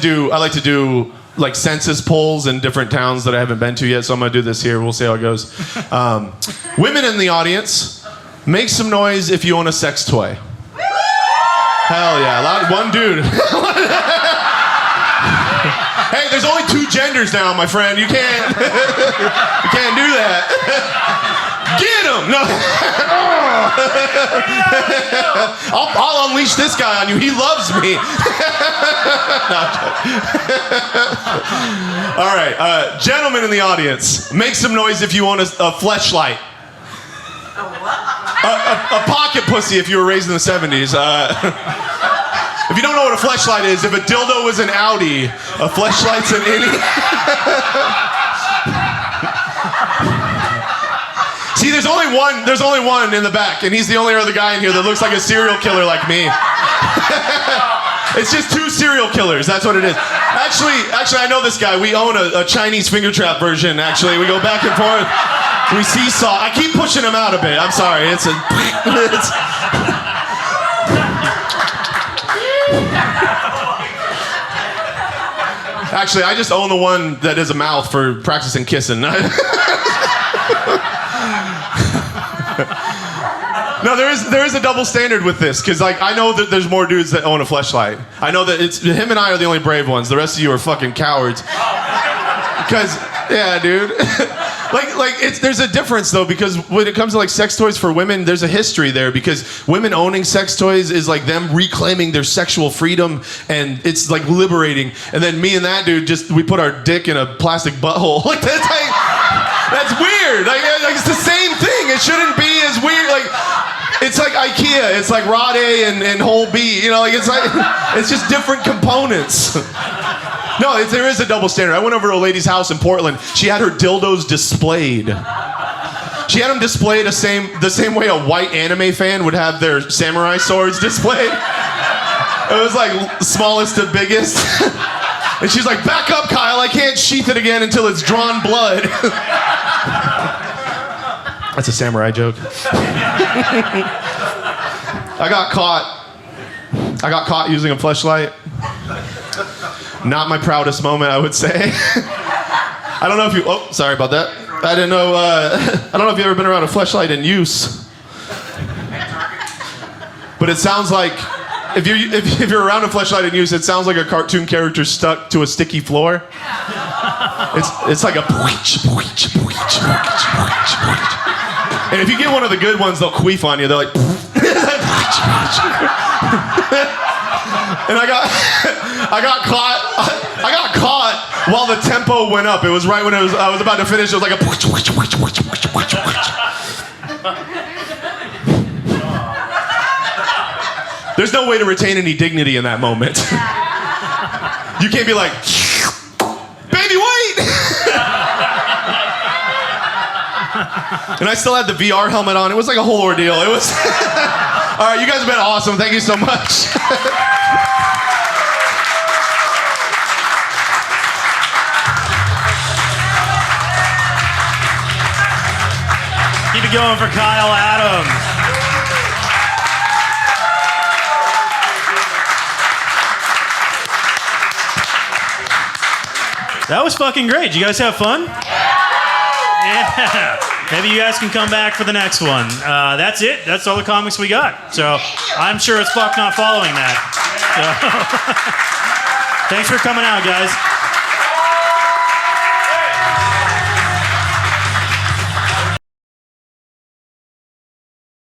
do like census polls in different towns that I haven't been to yet, so I'm gonna do this here. We'll see how it goes. Women in the audience, make some noise if you own a sex toy. Hell yeah, one dude. Hey, there's only 2 genders now, my friend. You can't do that. Get him! No. I'll unleash this guy on you. He loves me. All right, gentlemen in the audience, make some noise if you own a fleshlight. A pocket pussy if you were raised in the 70s. If you don't know what a fleshlight is, if a dildo was an Audi, a fleshlight's an innie. See, there's only one in the back, and he's the only other guy in here that looks like a serial killer like me. It's just 2 serial killers, that's what it is. Actually, I know this guy. We own a Chinese finger trap version, actually. We go back and forth. We seesaw. I keep pushing him out a bit. I'm sorry. Actually, I just own the one that is a mouth for practicing kissing. No, there is a double standard with this, because like I know that there's more dudes that own a fleshlight. I know that it's him and I are the only brave ones. The rest of you are fucking cowards. Because yeah, dude. There's a difference though, because when it comes to like sex toys for women, there's a history there, because women owning sex toys is like them reclaiming their sexual freedom, and it's like liberating. And then me and that dude we put our dick in a plastic butthole. Like that's weird. Like it's the same thing. It shouldn't be as weird. Like it's like IKEA. It's like rod A and hole B. You know, like it's just different components. No, there is a double standard. I went over to a lady's house in Portland. She had her dildos displayed. She had them displayed the same way a white anime fan would have their samurai swords displayed. It was like smallest to biggest. And she's like, back up, Kyle. I can't sheath it again until it's drawn blood. That's a samurai joke. I got caught using a fleshlight. Not my proudest moment, I would say. I don't know if you. Oh, sorry about that. I didn't know. I don't know if you've ever been around a fleshlight in use. But it sounds like if you're around a fleshlight in use, it sounds like a cartoon character stuck to a sticky floor. It's like a. And if you get one of the good ones, they'll queef on you. They're like. And I got caught while the tempo went up. It was right when I was about to finish. It was like a. There's no way to retain any dignity in that moment. You can't be like, And I still had the VR helmet on. It was like a whole ordeal. It was. All right, you guys have been awesome. Thank you so much. Keep it going for Kyle Adams. That was fucking great. Did you guys have fun? Yeah. Maybe you guys can come back for the next one. That's it. That's all the comics we got. So I'm sure as fuck not following that. So thanks for coming out, guys.